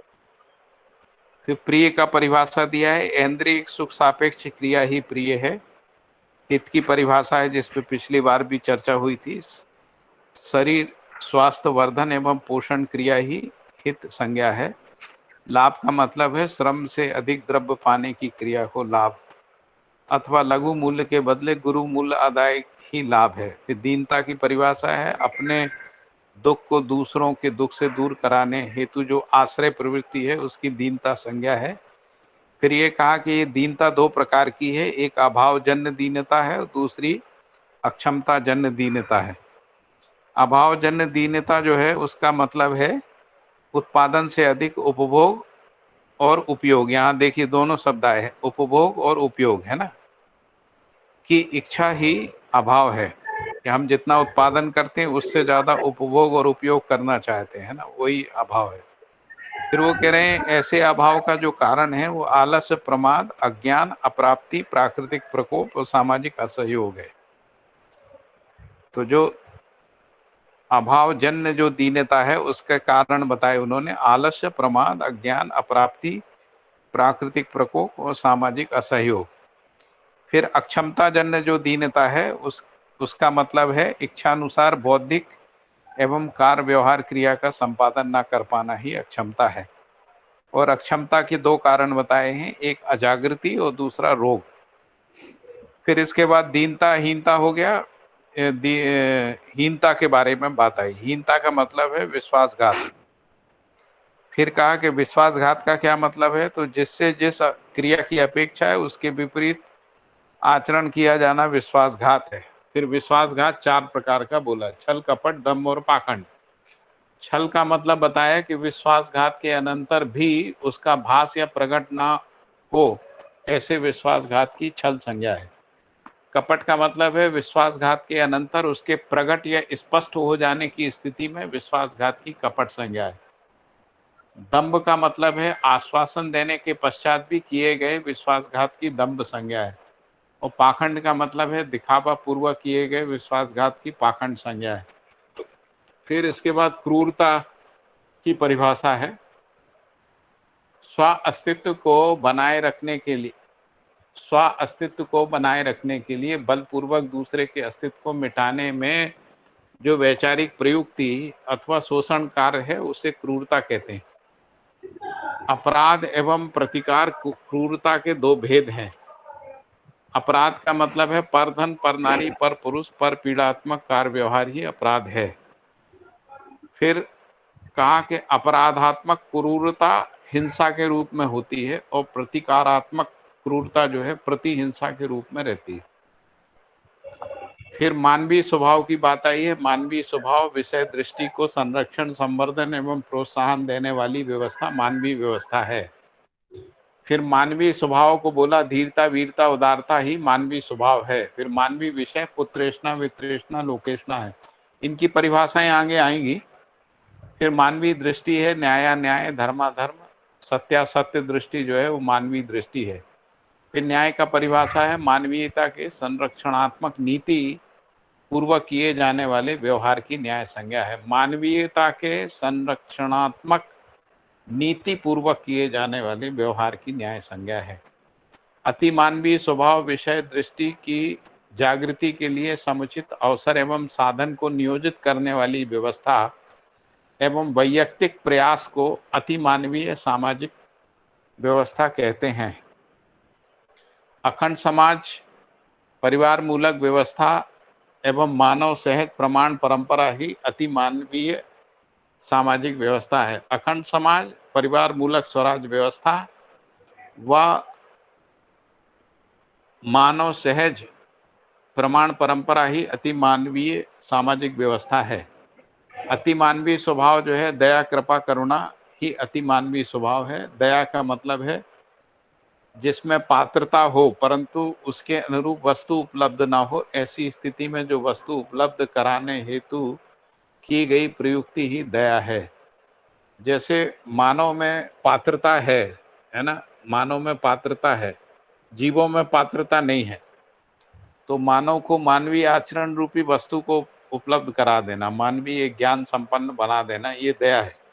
फिर प्रिय का परिभाषा दिया है, ऐन्द्रिक सुख सापेक्ष क्रिया ही प्रिय है। हित की परिभाषा है जिस पे पिछली बार भी चर्चा हुई थी, शरीर स्वास्थ्य वर्धन एवं पोषण क्रिया ही हित संज्ञा है। लाभ का मतलब है श्रम से अधिक द्रव्य पाने की क्रिया को लाभ अथवा लघु मूल्य के बदले गुरु मूल्य आदाय ही लाभ है। फिर दीनता की परिभाषा है अपने दुख को दूसरों के दुख से दूर कराने हेतु जो आश्रय प्रवृत्ति है उसकी दीनता संज्ञा है। फिर ये कहा कि ये दीनता 2 प्रकार की है, एक अभावजन्य दीनता है और दूसरी अक्षमता जन्य दीनता है। अभावजन्य दीनता जो है उसका मतलब है उत्पादन से अधिक उपभोग और उपयोग। यहाँ देखिए दोनों शब्द आए हैं, उपभोग और उपयोग, है ना, की इच्छा ही अभाव है कि हम जितना उत्पादन करते हैं उससे ज्यादा उपभोग और उपयोग करना चाहते हैं ना, वही अभाव है। फिर वो कह रहे हैं ऐसे अभाव का जो कारण है वो आलस्य, प्रमाद, अज्ञान, अप्राप्ति, प्राकृतिक प्रकोप और सामाजिक असहयोग है। तो जो अभावजन्य जो दीनता है उसके कारण बताए उन्होंने, आलस्य, प्रमाद, अज्ञान, अप्राप्ति, प्राकृतिक प्रकोप और सामाजिक असहयोग। फिर अक्षमता जन्य जो दीनता है उसका मतलब है इच्छानुसार बौद्धिक एवं कार्य व्यवहार क्रिया का संपादन ना कर पाना ही अक्षमता है। और अक्षमता के 2 कारण बताए हैं, एक अजागृति और दूसरा रोग। फिर इसके बाद दीनता, हीनता हो गया। हीनता के बारे में बात आई। हीनता का मतलब है विश्वासघात। फिर कहा कि विश्वासघात का क्या मतलब है, तो जिससे जिस क्रिया की अपेक्षा है उसके विपरीत आचरण किया जाना विश्वासघात है। फिर विश्वासघात 4 प्रकार का बोला, छल, कपट, दम्भ और पाखंड। छल का मतलब बताया कि विश्वासघात के अनंतर भी उसका भास या प्रकट ना हो, ऐसे विश्वासघात की छल संज्ञा है। कपट का मतलब है विश्वासघात के अनंतर उसके प्रकट या स्पष्ट हो जाने की स्थिति में विश्वासघात की कपट संज्ञा है। दंभ का मतलब है आश्वासन देने के पश्चात भी किए गए विश्वासघात की दंभ संज्ञा है। और पाखंड का मतलब है दिखावा पूर्वक किए गए विश्वासघात की पाखंड संज्ञा है। फिर इसके बाद क्रूरता की परिभाषा है, स्व अस्तित्व को बनाए रखने के लिए बलपूर्वक दूसरे के अस्तित्व को मिटाने में जो वैचारिक प्रयुक्ति अथवा शोषण कार्य है उसे क्रूरता कहते हैं। अपराध एवं प्रतिकार क्रूरता के दो भेद हैं। अपराध का मतलब है पर धन, पर नारी, पर पुरुष, पर पीड़ात्मक कार्य व्यवहार ही अपराध है। फिर कहा कि अपराधात्मक क्रूरता हिंसा के रूप में होती है और प्रतिकारात्मक क्रूरता जो है प्रतिहिंसा के रूप में रहती है। फिर मानवीय स्वभाव की बात आई है। मानवीय स्वभाव विषय दृष्टि को संरक्षण, संवर्धन एवं प्रोत्साहन देने वाली व्यवस्था मानवीय व्यवस्था है। फिर मानवीय स्वभाव को बोला धीरता, वीरता, उदारता ही मानवीय स्वभाव है। फिर मानवीय विषय पुत्रेष्णा, वित्रेष्णा, लोकेष्णा है। इनकी परिभाषाएं आगे आएंगी। फिर मानवीय दृष्टि है न्याय, धर्माधर्म, सत्यासत्य दृष्टि जो है वो मानवीय दृष्टि है। फिर न्याय का परिभाषा है मानवीयता के संरक्षणात्मक नीति पूर्वक किए जाने वाले व्यवहार की न्याय संज्ञा है। मानवीयता के संरक्षणात्मक नीति पूर्वक किए जाने वाले व्यवहार की न्याय संज्ञा है। अतिमानवीय स्वभाव विषय दृष्टि की जागृति के लिए समुचित अवसर एवं साधन को नियोजित करने वाली व्यवस्था एवं वैयक्तिक प्रयास को अतिमानवीय सामाजिक व्यवस्था कहते हैं। अखंड समाज परिवार मूलक व्यवस्था एवं मानव सहज प्रमाण परंपरा ही अतिमानवीय सामाजिक व्यवस्था है। अखंड समाज परिवार मूलक स्वराज व्यवस्था व मानव सहज प्रमाण परंपरा ही अतिमानवीय सामाजिक व्यवस्था है। अतिमानवीय स्वभाव जो है दया, कृपा, करुणा ही अतिमानवीय स्वभाव है। दया का मतलब है जिसमें पात्रता हो परंतु उसके अनुरूप वस्तु उपलब्ध ना हो, ऐसी स्थिति में जो वस्तु उपलब्ध कराने हेतु की गई प्रयुक्ति ही दया है। जैसे मानव में पात्रता है ना, मानव में पात्रता है, जीवों में पात्रता नहीं है, तो मानव को मानवीय आचरण रूपी वस्तु को उपलब्ध करा देना, मानवीय ज्ञान संपन्न बना देना, ये दया है।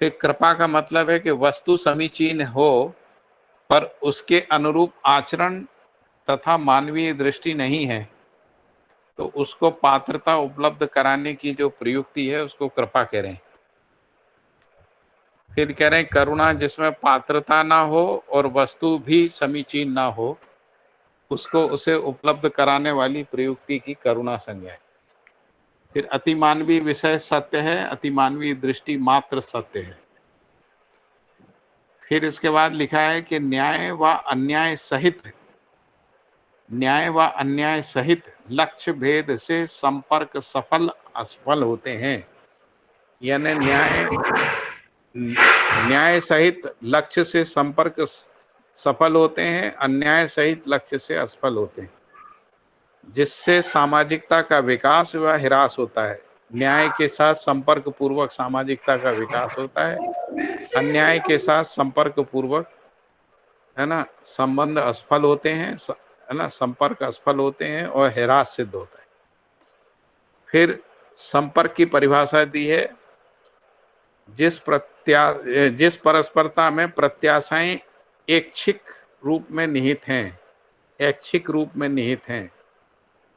फिर कृपा का मतलब है कि वस्तु समीचीन हो पर उसके अनुरूप आचरण तथा मानवीय दृष्टि नहीं है, तो उसको पात्रता उपलब्ध कराने की जो प्रयुक्ति है उसको कृपा कह रहे हैं। फिर कह रहे हैं करुणा, जिसमें पात्रता ना हो और वस्तु भी समीचीन ना हो, उसको उसे उपलब्ध कराने वाली प्रयुक्ति की करुणा संज्ञा है। फिर अतिमानवीय विषय सत्य है, अतिमानवीय दृष्टि मात्र सत्य है। फिर इसके बाद लिखा है कि न्याय व अन्याय सहित लक्ष्य भेद से संपर्क सफल असफल होते हैं। यानी न्याय सहित लक्ष्य से संपर्क सफल होते हैं, अन्याय सहित लक्ष्य से असफल होते हैं, जिससे सामाजिकता का विकास व ह्रास होता है। न्याय के साथ संपर्क पूर्वक सामाजिकता का विकास होता है, अन्याय के साथ संपर्क पूर्वक है ना संबंध असफल होते हैं, है ना, संपर्क असफल होते हैं और ह्रास सिद्ध होता है। फिर संपर्क की परिभाषा दी है जिस परस्परता में प्रत्याशाएं ऐच्छिक रूप में निहित हैं, ऐच्छिक रूप में निहित हैं,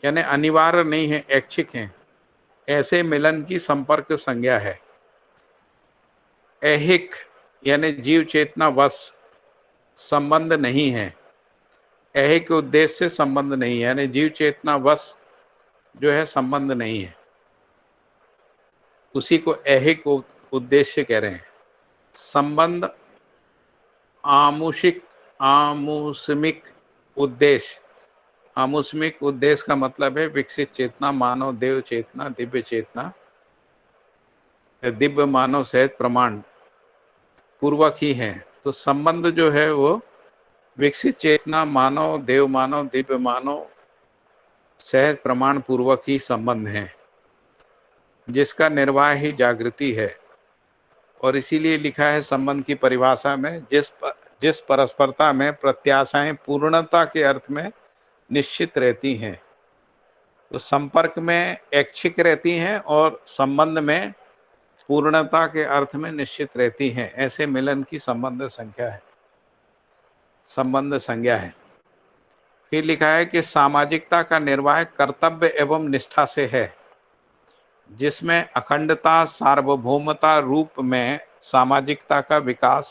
यानी अनिवार्य नहीं है, ऐच्छिक हैं, ऐसे मिलन की संपर्क संज्ञा है। ऐहिक यानी जीव चेतना वश संबंध नहीं है, ऐहिक उद्देश्य से संबंध नहीं है, यानी जीव चेतना वश जो है संबंध नहीं है, उसी को ऐहिक उद्देश्य कह रहे हैं। संबंध आमुष्मिक उद्देश्य, आमुष्मिक उद्देश्य का मतलब है विकसित चेतना, मानव देव चेतना, दिव्य चेतना, दिव्य मानव सहज प्रमाण पूर्वक ही है। तो संबंध जो है वो विकसित चेतना, मानव, देव मानव, दिव्य मानव सहज प्रमाण पूर्वक ही संबंध है, जिसका निर्वाह ही जागृति है। और इसीलिए लिखा है संबंध की परिभाषा में जिस परस्परता में प्रत्याशाएं पूर्णता के अर्थ में निश्चित रहती हैं, तो संपर्क में ऐच्छिक रहती हैं और संबंध में पूर्णता के अर्थ में निश्चित रहती हैं, ऐसे मिलन की संबंध संज्ञा है। फिर लिखा है कि सामाजिकता का निर्वाह कर्तव्य एवं निष्ठा से है, जिसमें अखंडता सार्वभौमता रूप में सामाजिकता का विकास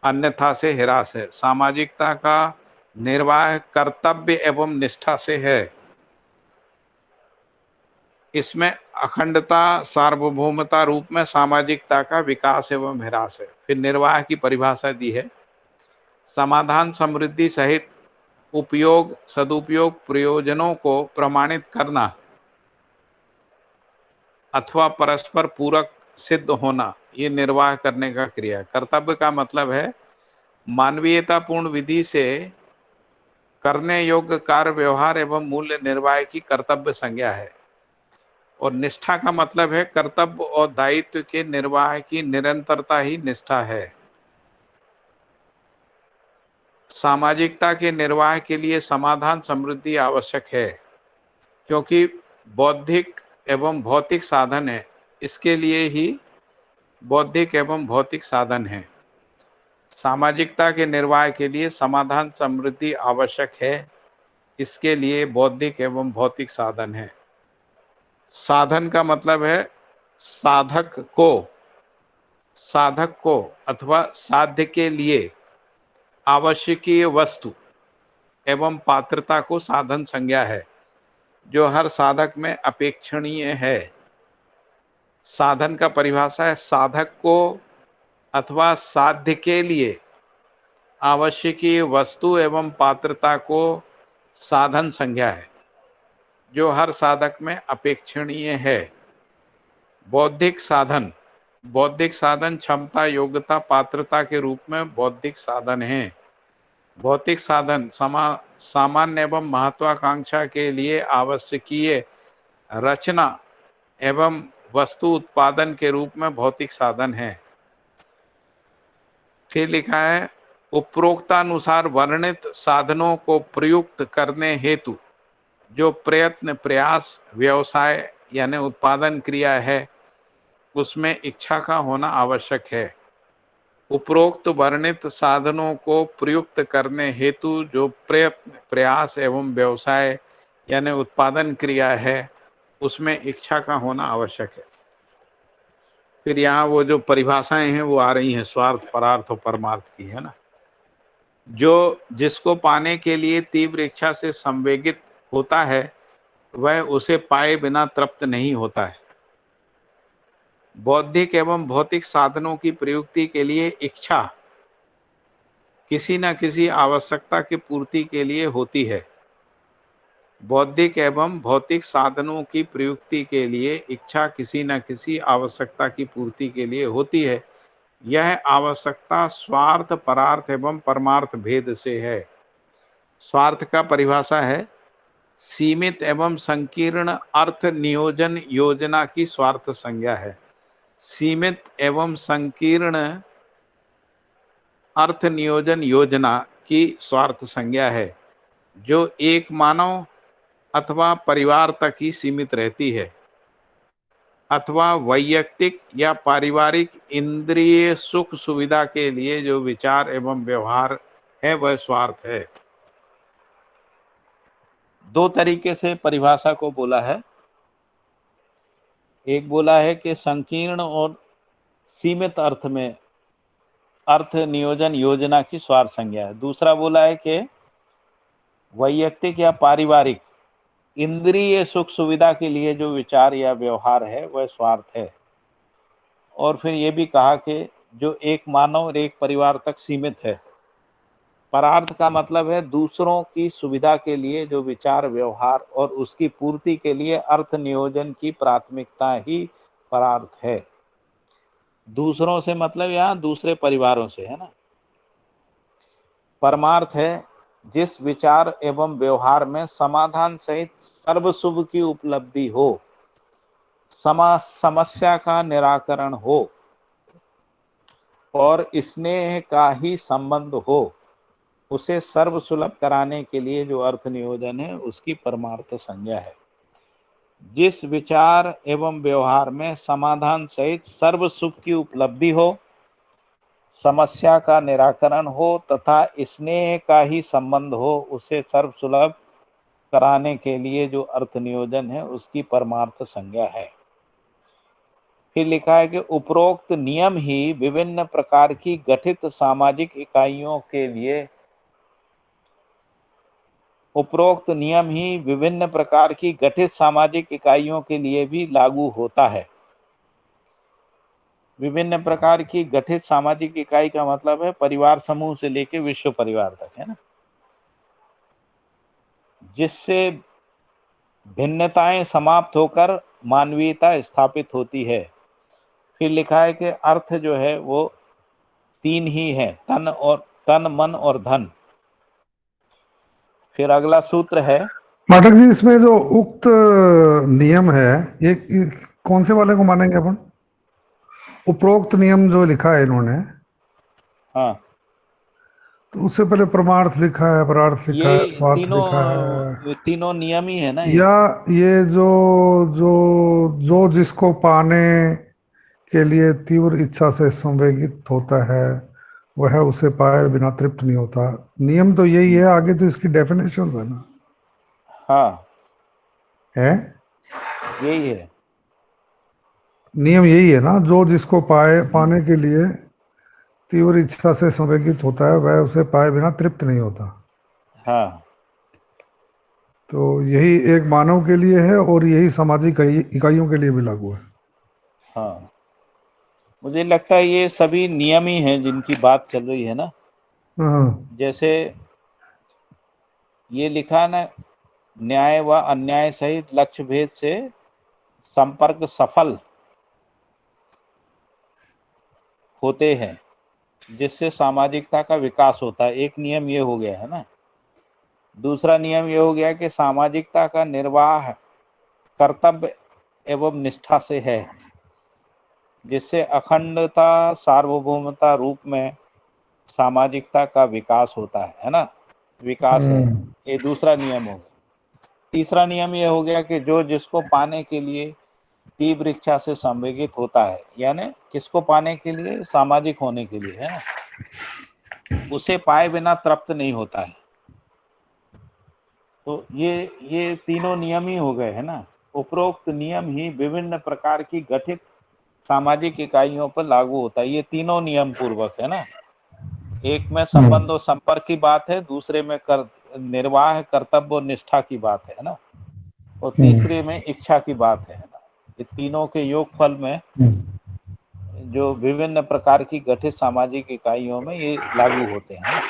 अन्यथा से ह्रास है। सामाजिकता का निर्वाह कर्तव्य एवं निष्ठा से है, इसमें अखंडता सार्वभौमता रूप में सामाजिकता का विकास एवं ह्रास है। फिर निर्वाह की परिभाषा दी है, समाधान समृद्धि सहित उपयोग सदुपयोग प्रयोजनों को प्रमाणित करना अथवा परस्पर पूरक सिद्ध होना, ये निर्वाह करने का क्रिया है। कर्तव्य का मतलब है मानवीयतापूर्ण विधि से करने योग्य कार्य व्यवहार एवं मूल्य निर्वाह की कर्तव्य संज्ञा है। और निष्ठा का मतलब है कर्तव्य और दायित्व के निर्वाह की निरंतरता ही निष्ठा है। सामाजिकता के निर्वाह के लिए समाधान समृद्धि आवश्यक है, क्योंकि बौद्धिक एवं भौतिक साधन है, इसके लिए ही बौद्धिक एवं भौतिक साधन है। सामाजिकता के निर्वाह के लिए समाधान समृद्धि आवश्यक है, इसके लिए बौद्धिक एवं भौतिक साधन है। साधन का मतलब है साधक को अथवा साध्य के लिए आवश्यकीय वस्तु एवं पात्रता को साधन संज्ञा है, जो हर साधक में अपेक्षणीय है। साधन का परिभाषा है साधक को अथवा साध्य के लिए आवश्यकीय वस्तु एवं पात्रता को साधन संज्ञा है, जो हर साधक में अपेक्षणीय है। बौद्धिक साधन क्षमता योग्यता पात्रता के रूप में बौद्धिक साधन हैं। भौतिक साधन सामान्य एवं महत्वाकांक्षा के लिए आवश्यकीय रचना एवं वस्तु उत्पादन के रूप में भौतिक साधन है। फिर लिखा है उपरोक्तानुसार वर्णित साधनों को प्रयुक्त करने हेतु जो प्रयत्न प्रयास व्यवसाय यानी उत्पादन क्रिया है, उसमें इच्छा का होना आवश्यक है। उपरोक्त वर्णित साधनों को प्रयुक्त करने हेतु जो प्रयत्न प्रयास एवं व्यवसाय यानी उत्पादन क्रिया है, उसमें इच्छा का होना आवश्यक है। फिर यहाँ वो जो परिभाषाएं हैं वो आ रही हैं स्वार्थ परार्थ और परमार्थ की, है ना। जो जिसको पाने के लिए तीव्र इच्छा से संवेगित होता है, वह उसे पाए बिना तृप्त नहीं होता है। बौद्धिक एवं भौतिक साधनों की प्रयुक्ति के लिए इच्छा किसी न किसी आवश्यकता की पूर्ति के लिए होती है। बौद्धिक एवं भौतिक साधनों की प्रयुक्ति के लिए इच्छा किसी न किसी आवश्यकता की पूर्ति के लिए होती है। यह आवश्यकता स्वार्थ परार्थ एवं परमार्थ भेद से है। स्वार्थ का परिभाषा है सीमित एवं संकीर्ण अर्थ नियोजन योजना की स्वार्थ संज्ञा है। सीमित एवं संकीर्ण अर्थ नियोजन योजना की स्वार्थ संज्ञा है, जो एक मानव अथवा परिवार तक ही सीमित रहती है, अथवा वैयक्तिक या पारिवारिक इंद्रिय सुख सुविधा के लिए जो विचार एवं व्यवहार है, वह स्वार्थ है। दो तरीके से परिभाषा को बोला है। एक बोला है कि संकीर्ण और सीमित अर्थ में अर्थ नियोजन योजना की स्वार्थ संज्ञा है। दूसरा बोला है कि वैयक्तिक या पारिवारिक इंद्रिय सुख सुविधा के लिए जो विचार या व्यवहार है वह स्वार्थ है। और फिर ये भी कहा कि जो एक मानव और एक परिवार तक सीमित है। परार्थ का मतलब है दूसरों की सुविधा के लिए जो विचार व्यवहार और उसकी पूर्ति के लिए अर्थ नियोजन की प्राथमिकता ही परार्थ है। दूसरों से मतलब यहाँ दूसरे परिवारों से, है ना। परमार्थ है जिस विचार एवं व्यवहार में समाधान सहित सर्वशुभ की उपलब्धि हो, समस्या का निराकरण हो और स्नेह का ही संबंध हो, उसे सर्वसुलभ कराने के लिए जो अर्थ नियोजन है उसकी परमार्थ संज्ञा है। जिस विचार एवं व्यवहार में समाधान सहित सर्व सुख की उपलब्धि हो, समस्या का निराकरण हो तथा स्नेह का ही संबंध हो, उसे सर्वसुलभ कराने के लिए जो अर्थ नियोजन है उसकी परमार्थ संज्ञा है। फिर लिखा है कि उपरोक्त नियम ही विभिन्न प्रकार की गठित सामाजिक इकाइयों के लिए उपरोक्त नियम ही विभिन्न प्रकार की गठित सामाजिक इकाइयों के लिए भी लागू होता है। विभिन्न प्रकार की गठित सामाजिक इकाई का मतलब है परिवार समूह से लेकर विश्व परिवार तक, है ना, जिससे भिन्नताएं समाप्त होकर मानवीयता स्थापित होती है। फिर लिखा है कि अर्थ जो है वो 3 ही है, तन मन और धन। फिर अगला सूत्र है, पाठक जी इसमें जो उक्त नियम है ये कौन से वाले को मानेंगे अपन? उपरोक्त नियम जो लिखा है इन्होंने, हाँ, तो उससे पहले परमार्थ लिखा है, परार्थ लिखा है, ये स्वार्थ लिखा है, तीनों नियम ही है ना ये? या ये जो जो जो जिसको पाने के लिए तीव्र इच्छा से संवेगित होता है वह उसे पाए बिना तृप्त नहीं होता, नियम तो यही है। आगे तो इसकी डेफिनेशन है ना, हाँ, है यही है। नियम यही है ना, जो जिसको पाने के लिए तीव्र इच्छा से संवेगित होता है वह उसे पाए बिना तृप्त नहीं होता। हाँ, तो यही एक मानव के लिए है और यही सामाजिक इकाइयों के लिए भी लागू है। हाँ, मुझे लगता है ये सभी नियम ही हैं जिनकी बात चल रही है ना। हाँ, जैसे ये लिखा ना, न्याय व अन्याय सहित लक्ष्य भेद से संपर्क सफल होते हैं, जिससे सामाजिकता का विकास होता है। एक नियम ये हो गया है ना। दूसरा नियम ये हो गया कि सामाजिकता का निर्वाह कर्तव्य एवं निष्ठा से है, जिससे अखंडता सार्वभौमता रूप में सामाजिकता का विकास होता है ना, विकास है। ये दूसरा नियम हो गया। तीसरा नियम ये हो गया कि जो जिसको पाने के लिए तीव्र इच्छा से संवेगित होता है, यानी किसको पाने के लिए? सामाजिक होने के लिए, है ना, उसे पाए बिना तृप्त नहीं होता है। तो ये तीनों नियम ही हो गए है ना। उपरोक्त नियम ही विभिन्न प्रकार की गठित सामाजिक इकाइयों पर लागू होता है। ये तीनों नियम पूर्वक है ना। एक में संबंध और संपर्क की बात है, दूसरे में निर्वाह कर्तव्य और निष्ठा की बात है ना, और तीसरे में इच्छा की बात है ना। ये तीनों के योगफल में जो विभिन्न प्रकार की गठित सामाजिक इकाइयों में ये लागू होते हैं ना,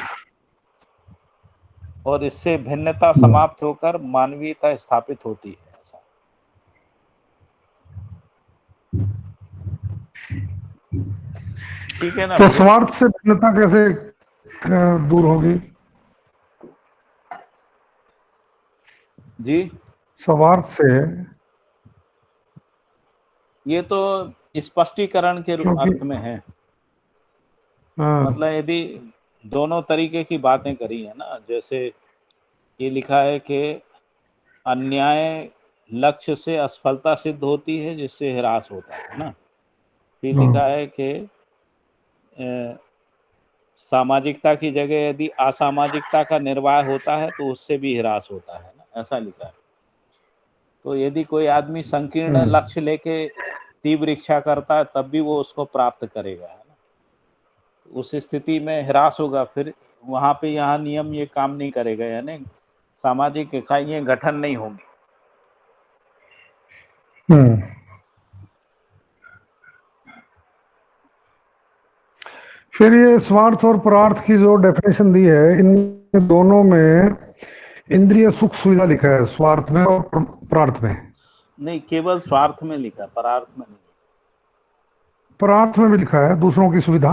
और इससे भिन्नता समाप्त होकर मानवीयता स्थापित होती है। ऐसा ठीक है ना? तो स्वार्थ से भिन्नता कैसे दूर होगी जी? स्वार्थ से, ये तो स्पष्टीकरण के अर्थ में है। मतलब यदि दोनों तरीके की बातें करी है ना, जैसे ये लिखा है कि अन्याय लक्ष्य से असफलता सिद्ध होती है, जिससे ह्रास होता है ना। फिर लिखा है कि सामाजिकता की जगह यदि असामाजिकता का निर्वाह होता है तो उससे भी ह्रास होता है ना, ऐसा लिखा है। तो यदि कोई आदमी संकीर्ण लक्ष्य लेके तीव्र इच्छा करता है तब भी वो उसको प्राप्त करेगा, है ना। तो उस स्थिति में ह्रास होगा, फिर वहां पे यहाँ नियम ये काम नहीं करेगा, यानी सामाजिक इकाइयां गठन नहीं होंगी। फिर ये स्वार्थ और परार्थ की जो डेफिनेशन दी है, इन दोनों में इंद्रिय सुख सुविधा लिखा है, स्वार्थ में और परार्थ में। नहीं, केवल स्वार्थ में लिखा, परार्थ में नहीं। परार्थ में भी लिखा है दूसरों की सुविधा।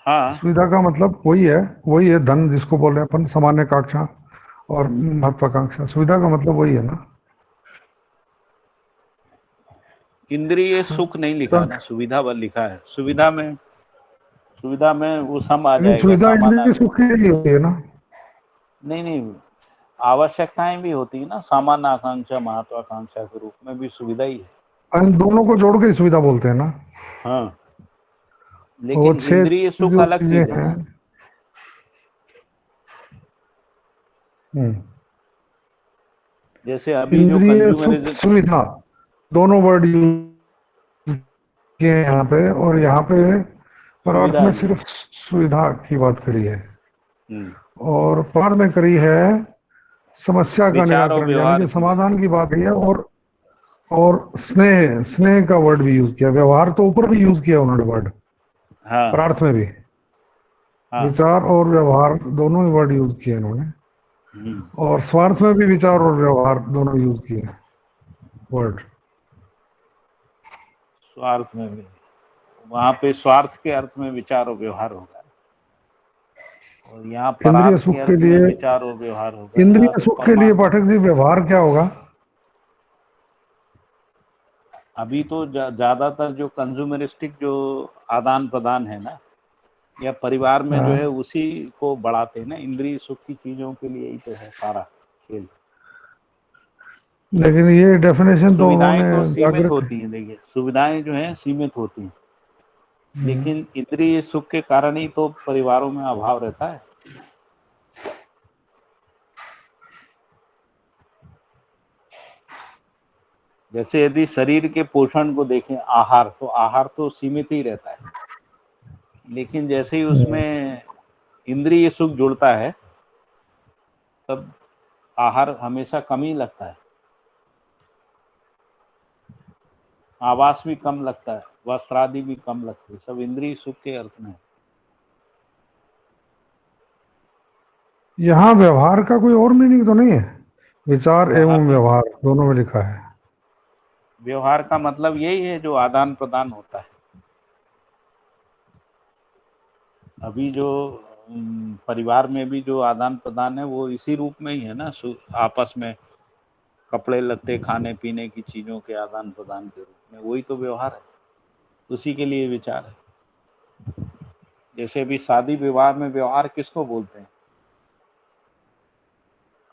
हाँ, सुविधा का मतलब वही है धन, जिसको बोल रहे हैं अपन सामान्य कांक्षा और महत्वाकांक्षा। सुविधा का मतलब वही है ना। इंद्रिय सुख नहीं लिखा ना, सुविधा बल लिखा है। सुविधा में वो सम आ जाएगा, सुविधा सामान्य। इंद्रिय सुख के लिए होती है ना। नहीं, आवश्यकताएं भी होती है ना, सामान्य आकांक्षा महत्वाकांक्षा के रूप में भी सुविधा ही है। इन दोनों को जोड़ के सुविधा बोलते हैं ना। हाँ, लेकिन छह इंद्रिय सुख जो अलग चीजें चीज है हैं। ना। हम्म। जैसे अभी जो इंद्रिय सुख कंज्यूमरिज्म, सुविधा दोनों वर्ड यूज किए हैं यहाँ पे, और यहाँ पे परार्थ सुविधा में जी। सिर्फ सुविधा की बात करी है, हम्म। और परार्थ में करी है समस्या का विचार और निराकरण, यानी व्यवहार कि की बात। समाधान की बात है। और स्नेह स्नेह का वर्ड भी यूज किया, व्यवहार तो ऊपर भी यूज किया उन्होंने वर्ड, हाँ परार्थ में भी हाँ। विचार और व्यवहार दोनों ही वर्ड यूज किए इन्होंने, हम्म। और स्वार्थ में भी विचार और व्यवहार दोनों यूज किए वर्ड। स्वार्थ में भी, वहां पे स्वार्थ के अर्थ में विचार और व्यवहार होगा, और यहाँ इंद्रिय परार्थ के सुख के अर्थ में लिए, विचार और व्यवहार होगा, यहाँ इंद्रिय से सुख के लिए परमार्थ। पाठक जी व्यवहार क्या होगा? अभी तो ज्यादातर जो कंज्यूमरिस्टिक जो आदान प्रदान है ना, या परिवार में जो है उसी को बढ़ाते हैं ना, इंद्रिय सुख की चीजों के लिए ही तो है सारा खेल। लेकिन ये डेफिनेशन तो सुविधाएं उन्होंने तो सीमित जागृत। होती हैं, देखिए सुविधाएं जो है सीमित होती हैं, लेकिन इंद्रिय सुख के कारण ही तो परिवारों में अभाव रहता है। जैसे यदि शरीर के पोषण को देखें, आहार, तो आहार तो सीमित ही रहता है, लेकिन जैसे ही उसमें इंद्रिय सुख जुड़ता है तब आहार हमेशा कम ही लगता है, आवास भी कम लगता है, वस्त्र आदि भी कम लगते हैं, सब इंद्रिय सुख के अर्थ में है। यहाँ व्यवहार का कोई और मीनिंग तो नहीं है? विचार कहाँ एवं पे? व्यवहार दोनों में लिखा है। व्यवहार का मतलब यही है जो आदान प्रदान होता है। अभी जो परिवार में भी जो आदान प्रदान है वो इसी रूप में ही है ना, आपस में कपड़े लत्ते खाने पीने की चीजों के आदान प्रदान के रूप में, वही तो व्यवहार है, उसी के लिए विचार है। जैसे अभी शादी विवाह में व्यवहार किसको बोलते हैं?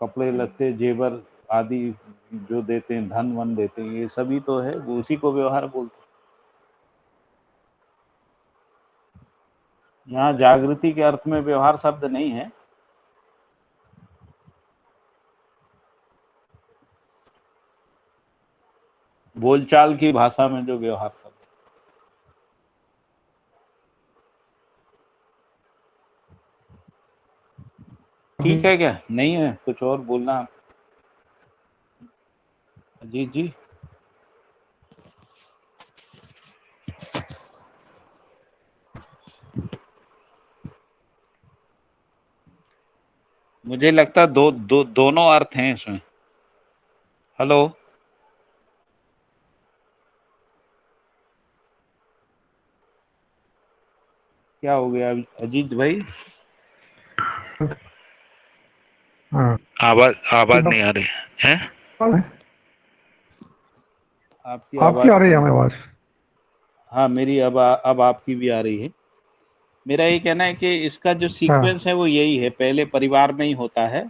कपड़े लत्ते जेवर आदि जो देते हैं, धन वन देते हैं, ये सभी तो है, वो उसी को व्यवहार बोलते हैं। यहाँ जागृति के अर्थ में व्यवहार शब्द नहीं है, बोलचाल की भाषा में जो व्यवहार शब्द। ठीक है क्या? नहीं है कुछ और बोलना? अजीत जी मुझे लगता है दोनों अर्थ हैं इसमें। हेलो, क्या हो गया अजीत भाई? हाँ, आवाज नहीं आ रही है? आपकी आपकी आवाज आ रही है कम हमें है। आवाज। हाँ मेरी अब आपकी भी आ रही है। मेरा ये कहना है कि इसका जो सीक्वेंस है वो यही है, पहले परिवार में ही होता है।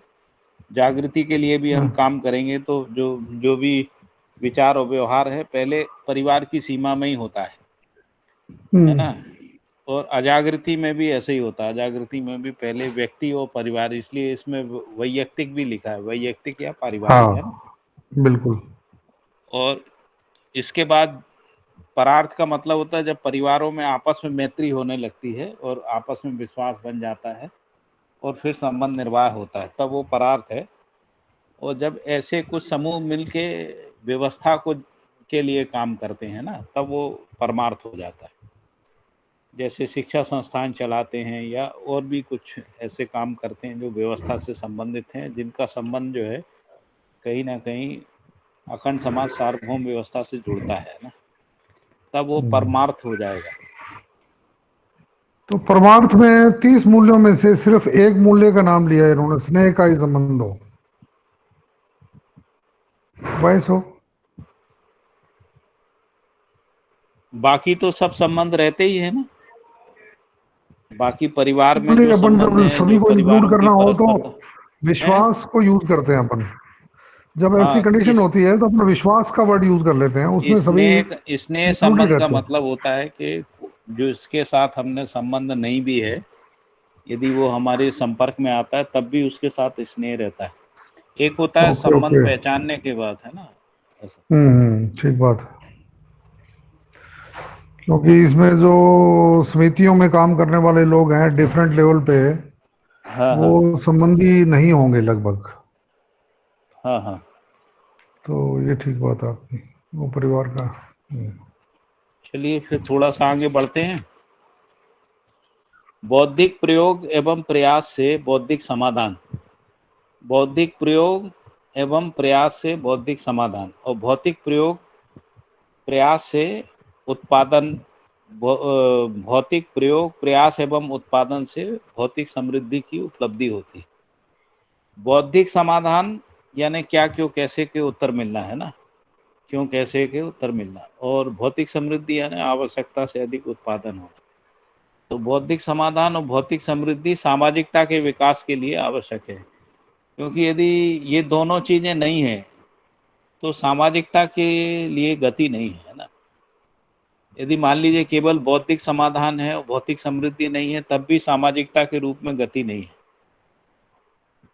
जागृति के लिए भी हम काम करेंगे तो जो जो भी विचार और व्यवहार है पहले परिवार की सीमा में ही होता है ना। और अजागृति में भी ऐसे ही होता है, अजागृति में भी पहले व्यक्ति और परिवार, इसलिए इसमें वैयक्तिक भी लिखा है, वैयक्तिक या पारिवारिक, है ना। बिल्कुल। और इसके बाद परार्थ का मतलब होता है जब परिवारों में आपस में मैत्री होने लगती है और आपस में विश्वास बन जाता है और फिर संबंध निर्वाह होता है, तब वो परार्थ है। और जब ऐसे कुछ समूह मिलके व्यवस्था को के लिए काम करते हैं ना, तब वो परमार्थ हो जाता है। जैसे शिक्षा संस्थान चलाते हैं या और भी कुछ ऐसे काम करते हैं जो व्यवस्था से संबंधित हैं, जिनका संबंध जो है कहीं ना कहीं अखंड समाज सार्वभौम व्यवस्था से जुड़ता है ना, तब वो परमार्थ हो जाएगा। तो परमार्थ में 30 मूल्यों में से सिर्फ एक मूल्य का नाम लिया है इन्होंने, स्नेह का ही संबंध हो, वैस हो। बाकी तो सब संबंध रहते ही है ना, बाकी परिवार में नहीं, जो अपन संबंध जब है, सभी जो को इंक्लूड परिवारों की करना हो तो परस्परता है। विश्वास को यूज करते हैं अपन। जब ऐसी हाँ, कंडीशन होती है तो अपना विश्वास का वर्ड यूज कर लेते हैं, उसमें सभी स्नेह इंक्लूडेड संबंध का रहते हैं। मतलब होता है कि जो इसके साथ हमने संबंध नहीं भी है, यदि वो हमारे संपर्क में आता है तब भी उसके साथ स्नेह रहता है। एक होता है ओके संबंध ओके। पहचानने के बाद, है ना, ऐसा। ठीक बात है। क्योंकि इसमें जो समितियों में काम करने वाले लोग हैं डिफरेंट लेवल पे, हाँ वो हाँ संबंधी नहीं होंगे लगभग। हाँ हाँ। तो ये ठीक बात है आपकी, वो परिवार का। चलिए फिर थोड़ा सा आगे बढ़ते हैं। बौद्धिक प्रयोग एवं प्रयास से बौद्धिक समाधान। बौद्धिक प्रयोग एवं प्रयास से बौद्धिक समाधान, और भौतिक प्रयोग प्रयास से उत्पादन। भौतिक प्रयोग प्रयास एवं उत्पादन से भौतिक समृद्धि की उपलब्धि होती है। बौद्धिक समाधान यानी क्या, क्यों, कैसे के उत्तर मिलना, है ना, क्यों कैसे के उत्तर मिलना। और भौतिक समृद्धि यानी आवश्यकता से अधिक उत्पादन होना। तो बौद्धिक समाधान और भौतिक समृद्धि सामाजिकता के विकास के लिए आवश्यक है, क्योंकि यदि ये दोनों चीजें नहीं है तो सामाजिकता के लिए गति नहीं है ना। यदि मान लीजिए केवल बौद्धिक समाधान है और भौतिक समृद्धि नहीं है, तब भी सामाजिकता के रूप में गति नहीं है।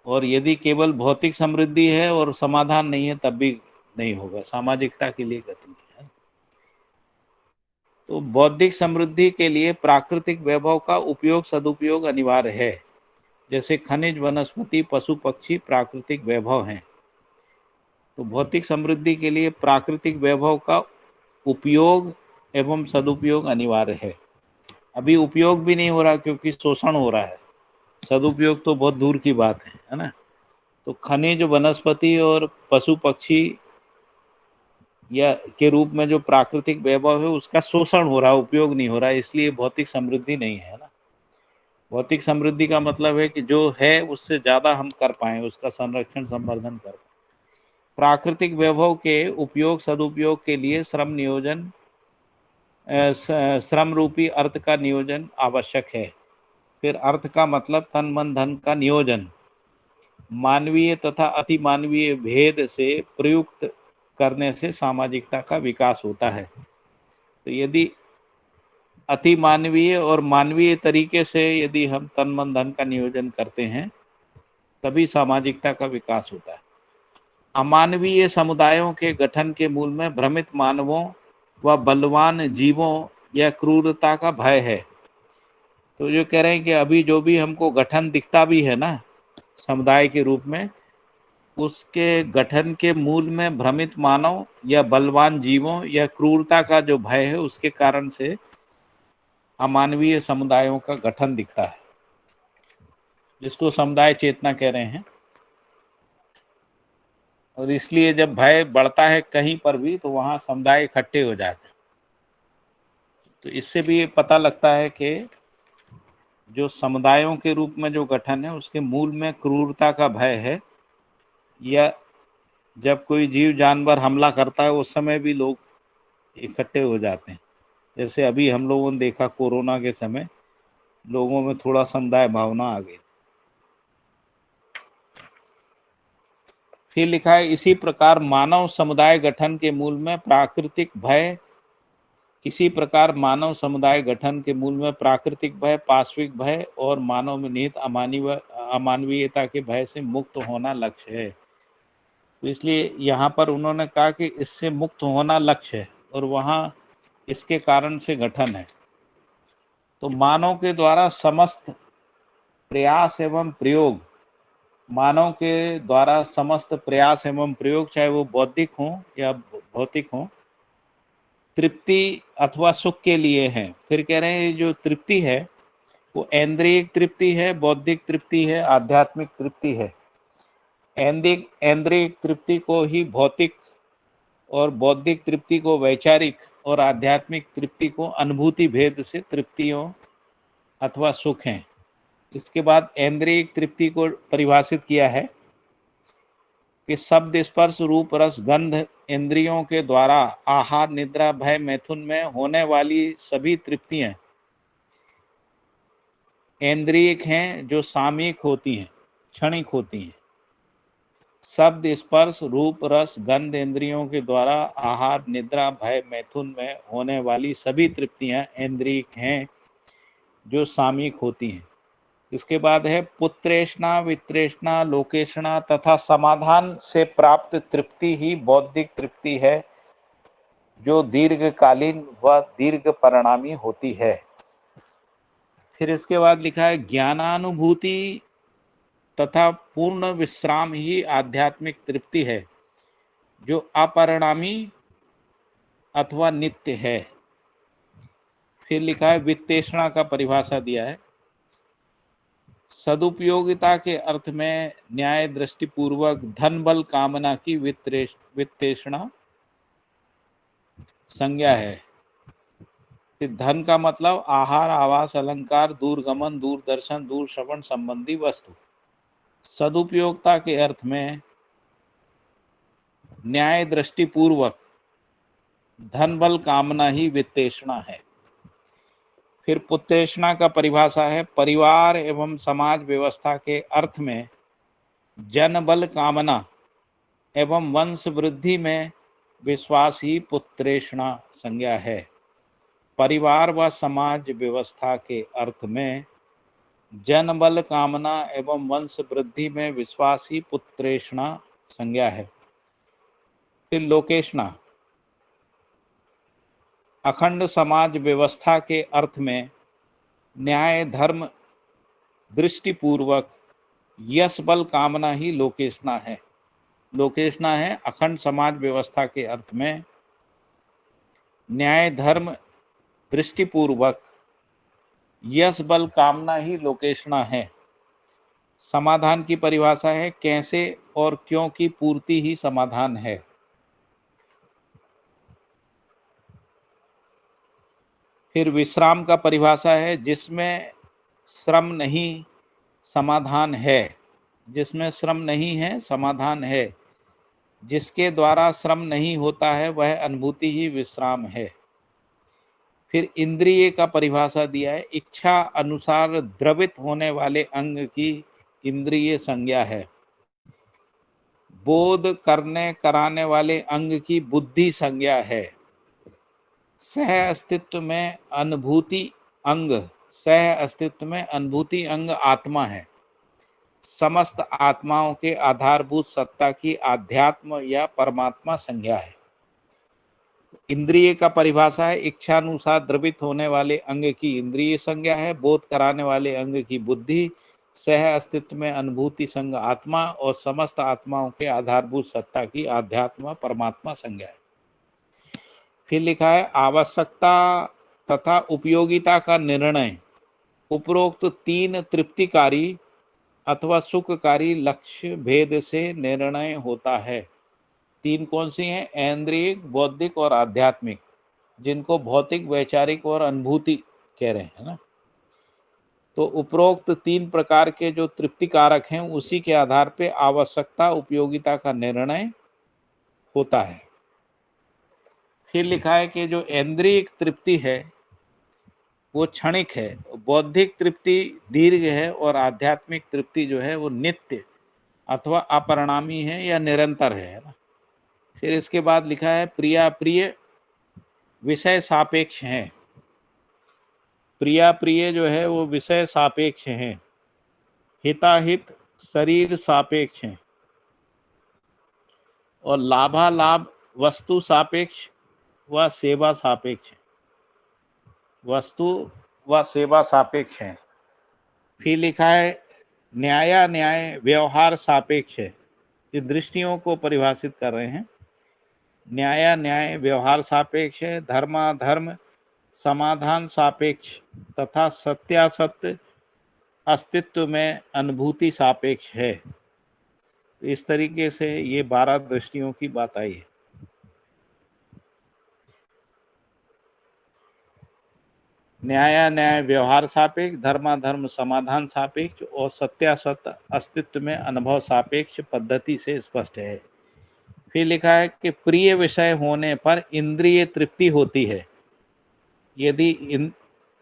और यदि केवल भौतिक समृद्धि है और समाधान नहीं है, तब भी नहीं होगा, सामाजिकता के लिए गति नहीं है। तो बौद्धिक समृद्धि के लिए प्राकृतिक वैभव का उपयोग सदुपयोग अनिवार्य है। जैसे खनिज, वनस्पति, पशु पक्षी प्राकृतिक वैभव हैं। तो भौतिक समृद्धि के लिए प्राकृतिक वैभव का उपयोग एवं सदुपयोग अनिवार्य है। अभी उपयोग भी नहीं हो रहा क्योंकि शोषण हो रहा है, सदुपयोग तो बहुत दूर की बात है ना। तो खनिज, वनस्पति और पशु पक्षी या के रूप में जो प्राकृतिक वैभव है उसका शोषण हो रहा है, उपयोग नहीं हो रहा है, इसलिए भौतिक समृद्धि नहीं है ना। भौतिक समृद्धि का मतलब है कि जो है उससे ज्यादा हम कर पाए, उसका संरक्षण संवर्धन कर पाए। प्राकृतिक वैभव के उपयोग सदुपयोग के लिए श्रम नियोजन, श्रम रूपी अर्थ का नियोजन आवश्यक है। फिर अर्थ का मतलब तन मन धन का नियोजन। मानवीय तथा अति मानवीय भेद से प्रयुक्त करने से सामाजिकता का विकास होता है। तो यदि अति मानवीय और मानवीय तरीके से यदि हम तन मन धन का नियोजन करते हैं, तभी सामाजिकता का विकास होता है। अमानवीय समुदायों के गठन के मूल में भ्रमित मानवों व बलवान जीवों या क्रूरता का भय है। तो जो कह रहे हैं कि अभी जो भी हमको गठन दिखता भी है ना समुदाय के रूप में, उसके गठन के मूल में भ्रमित मानव या बलवान जीवों या क्रूरता का जो भय है, उसके कारण से अमानवीय समुदायों का गठन दिखता है, जिसको समुदाय चेतना कह रहे हैं। और इसलिए जब भय बढ़ता है कहीं पर भी, तो वहां समुदाय इकट्ठे हो जाते हैं। तो इससे भी ये पता लगता है कि जो समुदायों के रूप में जो गठन है उसके मूल में क्रूरता का भय है, या जब कोई जीव जानवर हमला करता है उस समय भी लोग इकट्ठे हो जाते हैं। जैसे अभी हम लोगों ने देखा कोरोना के समय लोगों में थोड़ा समुदाय भावना आ गई। फिर लिखा है, इसी प्रकार मानव समुदाय गठन के मूल में प्राकृतिक भय, इसी प्रकार मानव समुदाय गठन के मूल में प्राकृतिक भय, पाश्विक भय और मानव में निहित अमानवीयता के भय से मुक्त होना लक्ष्य है। तो इसलिए यहाँ पर उन्होंने कहा कि इससे मुक्त होना लक्ष्य है और वहाँ इसके कारण से गठन है। तो मानव के द्वारा समस्त प्रयास एवं प्रयोग, मानव के द्वारा समस्त प्रयास एवं प्रयोग, चाहे वो बौद्धिक हो या भौतिक हो, तृप्ति अथवा सुख के लिए है। फिर कह रहे हैं जो तृप्ति है वो ऐन्द्रियक तृप्ति है, बौद्धिक तृप्ति है, आध्यात्मिक तृप्ति है। ऐन्द्रियक तृप्ति को ही भौतिक और बौद्धिक तृप्ति को वैचारिक और आध्यात्मिक तृप्ति को अनुभूति भेद से तृप्तियों अथवा सुख हैं। इसके बाद ऐन्द्रियक तृप्ति को परिभाषित किया है कि शब्द, स्पर्श, रूप, रस, गंध इंद्रियों के द्वारा आहार, निद्रा, भय, मैथुन में होने वाली सभी तृप्तियां ऐन्द्रियक हैं, जो सामयिक होती हैं, क्षणिक होती हैं। शब्द स्पर्श रूप रस गंध इंद्रियों के द्वारा आहार निद्रा भय मैथुन में होने वाली सभी तृप्तियां इंद्रियक हैं जो सामयिक होती हैं। इसके बाद है पुत्रेष्णा वित्रेष्णा लोकेष्णा तथा समाधान से प्राप्त तृप्ति ही बौद्धिक तृप्ति है जो दीर्घकालीन व दीर्घ परिणामी होती है। फिर इसके बाद लिखा है ज्ञानानुभूति तथा पूर्ण विश्राम ही आध्यात्मिक तृप्ति है जो अपरिणामी अथवा नित्य है। फिर लिखा है वित्तेषणा का परिभाषा दिया है। सदुपयोगिता के अर्थ में न्याय दृष्टिपूर्वक धन बल कामना की वित्तेषणा संज्ञा है। फिर धन का मतलब आहार आवास अलंकार दूरगमन दूरदर्शन दूर श्रवण संबंधी वस्तु। सदुपयोगिता के अर्थ में न्याय दृष्टिपूर्वक धन बल कामना ही वित्तेषणा है। फिर पुत्रेषणा का परिभाषा है परिवार एवं समाज व्यवस्था के अर्थ में जन बल कामना एवं वंश वृद्धि में विश्वास ही पुत्रेषणा संज्ञा है। परिवार व समाज व्यवस्था के अर्थ में जन बल कामना एवं वंश वृद्धि में विश्वास ही पुत्रेषणा संज्ञा है। फिर लोकेषणा अखंड समाज व्यवस्था के अर्थ में न्याय धर्म दृष्टिपूर्वक यश बल कामना ही लोकेषणा है। लोकेषणा है अखंड समाज व्यवस्था के अर्थ में न्याय धर्म दृष्टिपूर्वक यश बल कामना ही लोकेषणा है। समाधान की परिभाषा है कैसे और क्यों की पूर्ति ही समाधान है। फिर विश्राम का परिभाषा है जिसमें श्रम नहीं समाधान है। जिसमें श्रम नहीं है समाधान है। जिसके द्वारा श्रम नहीं होता है वह अनुभूति ही विश्राम है। फिर इंद्रिय का परिभाषा दिया है इच्छा अनुसार द्रवित होने वाले अंग की इंद्रिय संज्ञा है। बोध करने कराने वाले अंग की बुद्धि संज्ञा है। सह अस्तित्व में अनुभूति अंग सह अस्तित्व में अनुभूति अंग आत्मा है। समस्त आत्माओं के आधारभूत सत्ता की आध्यात्म या परमात्मा संज्ञा है। इंद्रिय का परिभाषा है इच्छानुसार द्रवित होने वाले अंग की इंद्रिय संज्ञा है। बोध कराने वाले अंग की बुद्धि सह अस्तित्व में अनुभूति संग आत्मा और समस्त आत्माओं के आधारभूत सत्ता की आध्यात्म परमात्मा संज्ञा है। फिर लिखा है आवश्यकता तथा उपयोगिता का निर्णय उपरोक्त तीन तृप्तिकारी अथवा सुखकारी लक्ष्य भेद से निर्णय होता है। तीन कौन सी हैं? ऐन्द्रियक बौद्धिक और आध्यात्मिक, जिनको भौतिक वैचारिक और अनुभूति कह रहे हैं ना। तो उपरोक्त तीन प्रकार के जो तृप्तिकारक हैं उसी के आधार पे आवश्यकता उपयोगिता का निर्णय होता है। फिर लिखा है कि जो ऐन्द्रियक तृप्ति है वो क्षणिक है, बौद्धिक तृप्ति दीर्घ है और आध्यात्मिक तृप्ति जो है वो नित्य अथवा अपरिणामी है या निरंतर है ना। फिर इसके बाद लिखा है प्रिया प्रिय विषय सापेक्ष हैं। प्रिया प्रिय जो है वो विषय सापेक्ष हैं। हिताहित शरीर सापेक्ष हैं और लाभालाभ वस्तु सापेक्ष व सेवा सापेक्ष है। वस्तु व सेवा सापेक्ष है। फिर लिखा है न्याय व्यवहार सापेक्ष है। ये दृष्टियों को परिभाषित कर रहे हैं। न्याय व्यवहार सापेक्ष है। धर्माधर्म समाधान सापेक्ष तथा सत्यासत्य अस्तित्व में अनुभूति सापेक्ष है। इस तरीके से ये 12 दृष्टियों की बात आई है। न्याय व्यवहार सापेक्ष, धर्माधर्म समाधान सापेक्ष और सत्यासत्य अस्तित्व में अनुभव सापेक्ष पद्धति से स्पष्ट है। फिर लिखा है कि प्रिय विषय होने पर इंद्रिय तृप्ति होती है। यदि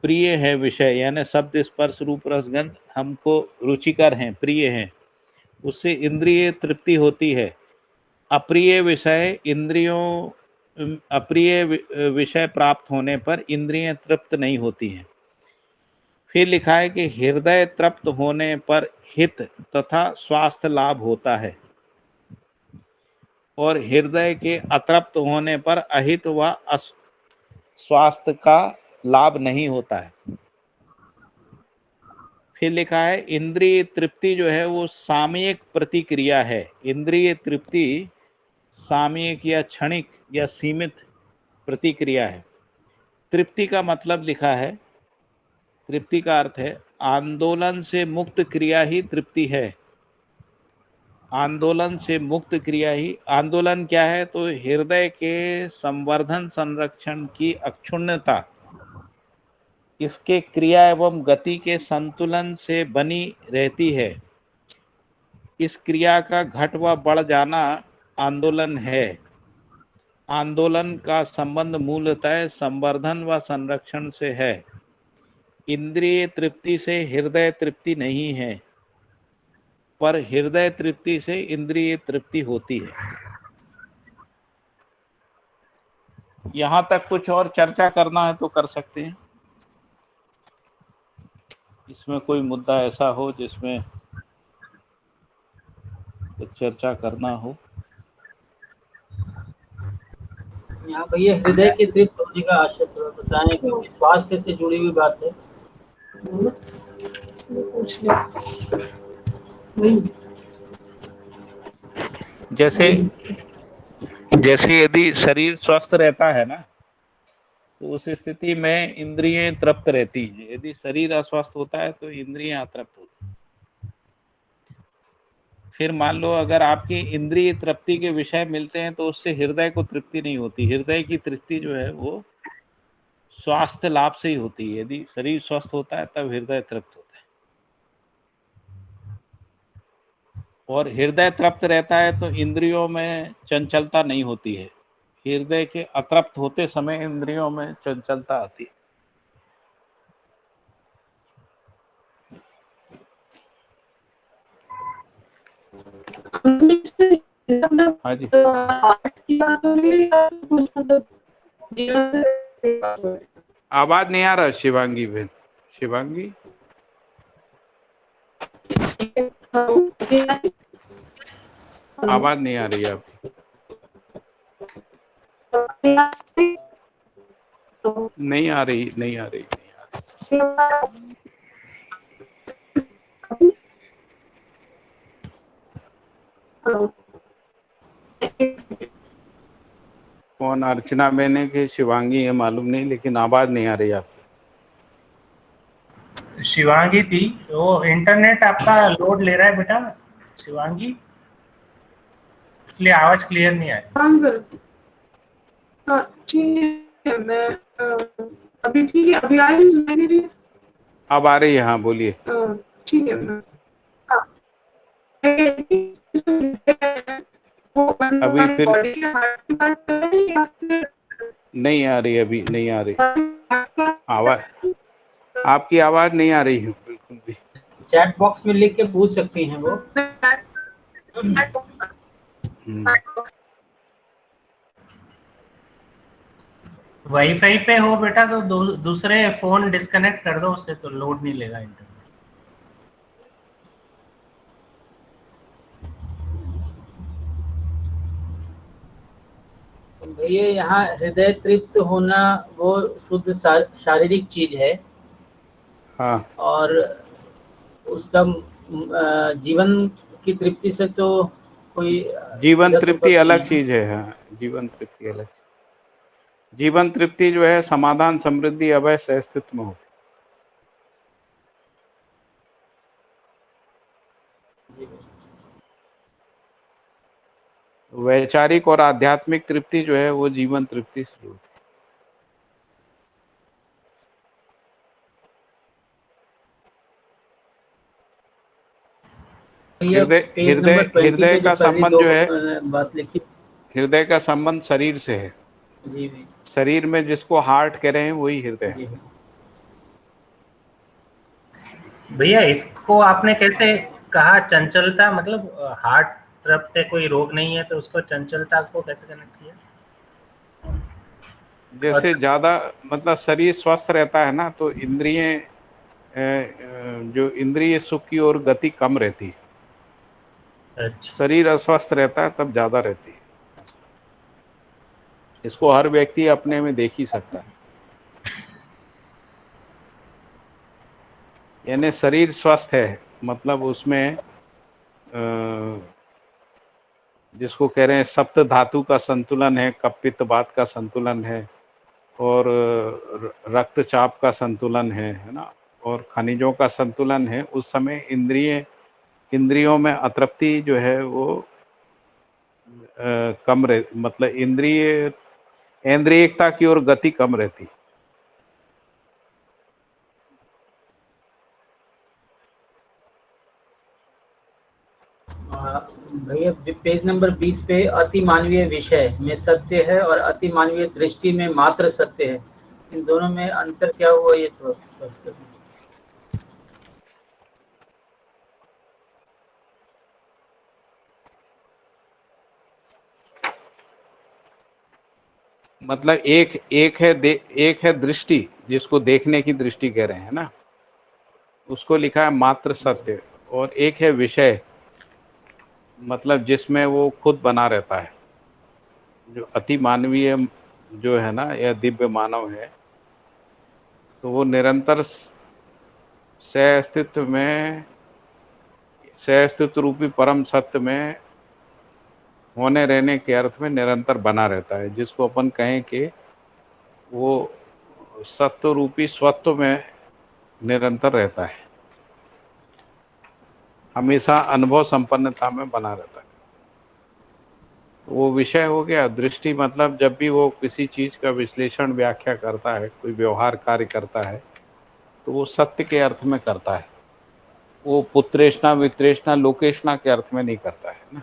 प्रिय है विषय यानी शब्द स्पर्श रूप रस गंध हमको रुचिकर हैं, प्रिय हैं, उससे इंद्रिय तृप्ति होती है। अप्रिय विषय प्राप्त होने पर इंद्रियां तृप्त नहीं होती हैं। फिर लिखा है कि हृदय तृप्त होने पर हित तथा स्वास्थ्य लाभ होता है और हृदय के अतृप्त होने पर अहित व स्वास्थ्य का लाभ नहीं होता है। फिर लिखा है इंद्रिय तृप्ति जो है वो सामयिक प्रतिक्रिया है। इंद्रिय तृप्ति सामयिक या क्षणिक या सीमित प्रतिक्रिया है। तृप्ति का मतलब लिखा है, तृप्ति का अर्थ है आंदोलन से मुक्त क्रिया ही तृप्ति है। आंदोलन से मुक्त क्रिया ही, आंदोलन क्या है तो हृदय के संवर्धन संरक्षण की अक्षुण्णता, इसके क्रिया एवं गति के संतुलन से बनी रहती है। इस क्रिया का घट व बढ़ जाना आंदोलन है। आंदोलन का संबंध मूलतः संवर्धन व संरक्षण से है। इंद्रिय तृप्ति से हृदय तृप्ति नहीं है, पर हृदय तृप्ति से इंद्रिय तृप्ति होती है। यहां तक कुछ और चर्चा करना है तो कर सकते हैं। इसमें कोई मुद्दा ऐसा हो जिसमें कुछ चर्चा करना हो। यहाँ भैया हृदय के तृप्त होने का आशय थोड़ा बताएं, क्योंकि स्वास्थ्य से जुड़ी हुई बात है। जैसे यदि शरीर स्वस्थ रहता है ना तो उस स्थिति में इंद्रियां तृप्त रहती हैं। यदि शरीर अस्वस्थ होता है तो इंद्रियां अतृप्त होती हैं। फिर मान लो अगर आपकी इंद्रिय तृप्ति के विषय मिलते हैं तो उससे हृदय को तृप्ति नहीं होती। हृदय की तृप्ति जो है वो स्वास्थ्य लाभ से ही होती है। यदि शरीर स्वस्थ होता है तब हृदय तृप्त होता है, और हृदय तृप्त रहता है तो इंद्रियों में चंचलता नहीं होती है। हृदय के अतृप्त होते समय इंद्रियों में चंचलता आती है। हाँ जी, आवाज नहीं आ रहा शिवांगी बहन। शिवांगी, आवाज नहीं आ रही है आपकी। नहीं आ रही, नहीं आ रही, नहीं आ रही। कौन अर्चना बहन है कि शिवांगी है मालूम नहीं, लेकिन आवाज नहीं आ रही आपकी। शिवांगी थी, वो इंटरनेट आपका लोड ले रहा है बेटा शिवांगी, इसलिए आवाज क्लियर नहीं आ रही। हाँ ठीक है, मैं अभी ठीक है, अभी आ रही सुनाई दे रही है? अब आ रही है, हाँ बोलिए। ठीक है मैं अभी फिर नहीं आ रही, अभी नहीं आ रही आवाज, आपकी आवाज नहीं आ रही है बिल्कुल भी। चैट बॉक्स में लिख के पूछ सकती हैं वो। वाईफाई पे हो बेटा तो दूसरे फोन डिस्कनेक्ट कर दो उससे, तो लोड नहीं लेगा इंटरनेट। भैया यहाँ हृदय तृप्त होना वो शुद्ध शारीरिक चीज है। हाँ, और उसका जीवन की तृप्ति से तो कोई, जीवन तृप्ति अलग चीज है। हाँ, जीवन तृप्ति अलग। जीवन तृप्ति जो है समाधान, समृद्धि, अभय, सहस्तित्व में होती। वैचारिक और आध्यात्मिक तृप्ति जो है वो जीवन तृप्ति से होती है। हृदय का संबंध जो है, बात लिखी, हृदय का संबंध शरीर से है। जी शरीर में जिसको हार्ट कह रहे हैं वही हृदय है। भैया इसको आपने कैसे कहा चंचलता, मतलब हार्ट तरफ से कोई रोग नहीं है तो उसको चंचलता को कैसे कनेक्ट किया? जैसे ज्यादा मतलब शरीर स्वस्थ रहता है ना, तो इंद्रिय जो इंद्रिय सुख की ओर गति कम रहती है। अच्छा, शरीर अस्वस्थ रहता है तब ज्यादा रहती है। इसको हर व्यक्ति अपने में देख ही सकता है। यानी शरीर स्वस्थ है मतलब उसमें जिसको कह रहे हैं सप्त धातु का संतुलन है, कफ पित्त वात का संतुलन है, और रक्तचाप का संतुलन है ना, और खनिजों का संतुलन है। उस समय इंद्रियों में अतृप्ति जो है वो कम रह मतलब इंद्रियता की ओर गति कम रहती। भैया पेज नंबर 20 पे अति मानवीय विषय में सत्य है और अति मानवीय दृष्टि में मात्र सत्य है, इन दोनों में अंतर क्या हुआ ये थोड़ा स्पष्ट करें। मतलब एक है दृष्टि, जिसको देखने की दृष्टि कह रहे हैं ना, उसको लिखा है मात्र सत्य, और एक है विषय, मतलब जिसमें वो खुद बना रहता है। जो अति मानवीय जो है ना, या दिव्य मानव है, तो वो निरंतर सह अस्तित्व रूपी परम सत्य में होने रहने के अर्थ में निरंतर बना रहता है, जिसको अपन कहें कि वो सत्व रूपी स्वत्व में निरंतर रहता है, हमेशा अनुभव संपन्नता में बना रहता है। वो विषय हो गया। दृष्टि मतलब जब भी वो किसी चीज का विश्लेषण व्याख्या करता है, कोई व्यवहार कार्य करता है, तो वो सत्य के अर्थ में करता है, वो पुत्रेष्णा वित्रेष्णा लोकेष्णा के अर्थ में नहीं करता है ना।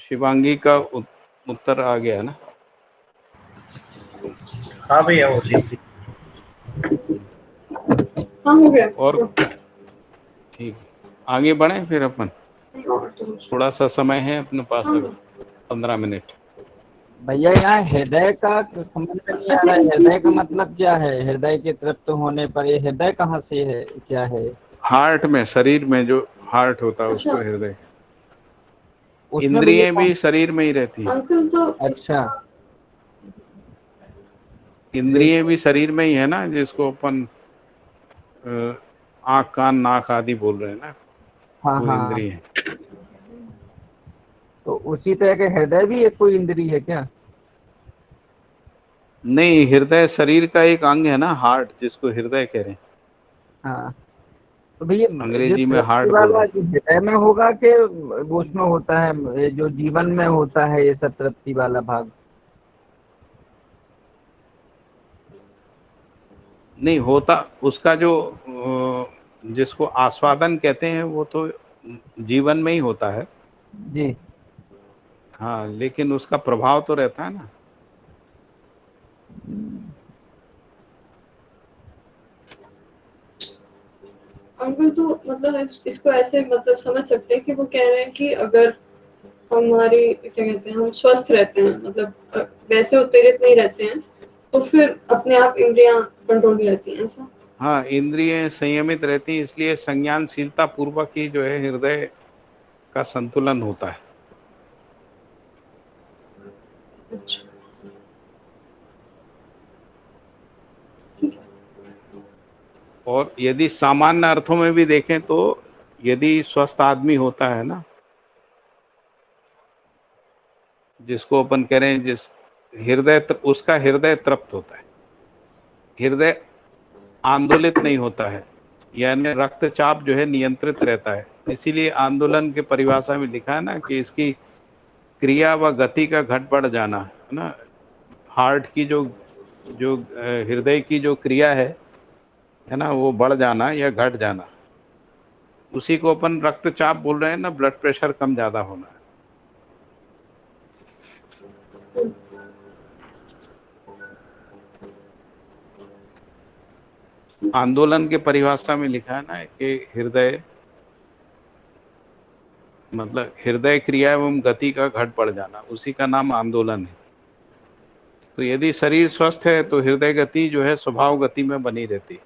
शिवांगी का उत्तर आ गया ना? हाँ भैया वो लिख दी। हाँ हो गया। और ठीक है, आगे बढ़े फिर अपन। थोड़ा सा समय है अपने पास, अभी 15 मिनट। भैया यहाँ हृदय का समझ में नहीं आ रहा है, हृदय का मतलब क्या है? हृदय के तृप्त होने पर ये हृदय कहाँ से है, क्या है? हार्ट में, शरीर में जो हार्ट होता है उसको हृदय। उसमें इंद्रियें भी शरीर में ही रहती है। अंकल तो अच्छा, इंद्रियें भी शरीर में ही है ना, जिसको अपन आँख कान नाक आदि बोल रहे हैं ना, हाँ वो हाँ। इंद्रिय है। तो उसी तरह के हृदय भी एक कोई इंद्रिय है क्या? नहीं, हृदय शरीर का एक अंग है ना, हार्ट, जिसको हृदय कह रहे हैं। हाँ, तो भैया जो अंग्रेजी में तृप्ति हार्ट बोल वाला रहे जो हृदय में होगा कि वो उसमें होता है, ये जो जीवन में होता है ये सब तृप्ति वाला भाग? नहीं होता, उसका जो जिसको आस्वादन कहते हैं वो तो जीवन में ही होता है। जी। हाँ, लेकिन उसका प्रभाव तो रहता है ना। अंकल तो मतलब इसको ऐसे मतलब समझ सकते हैं कि वो कह रहे हैं कि अगर हमारी क्या कहते हैं, हम स्वस्थ रहते हैं, मतलब वैसे उत्तेजित नहीं रहते हैं, तो फिर अपने आप इंद्रियां कंट्रोल में रहती हैं, ऐसा? हाँ, इंद्रियें संयमित रहती हैं, इसलिए संज्ञानशीलता पूर्वक ही जो है हृदय का संतुलन होता है। अच्छा, और यदि सामान्य अर्थों में भी देखें तो यदि स्वस्थ आदमी होता है ना, जिसको अपन कह रहे हैं, जिस उसका हृदय तृप्त होता है, हृदय आंदोलित नहीं होता है, यानी रक्तचाप जो है नियंत्रित रहता है। इसीलिए आंदोलन के परिभाषा में लिखा है ना कि इसकी क्रिया व गति का घट बढ़ जाना है ना। हार्ट की जो जो हृदय की जो क्रिया है है ना, वो बढ़ जाना या घट जाना, उसी को अपन रक्तचाप बोल रहे हैं ना, ब्लड प्रेशर कम ज्यादा होना। आंदोलन के परिभाषा में लिखा है ना कि हृदय मतलब हृदय क्रिया एवं गति का घट बढ़ जाना, उसी का नाम आंदोलन है। तो यदि शरीर स्वस्थ है तो हृदय गति जो है स्वभाव गति में बनी रहती है।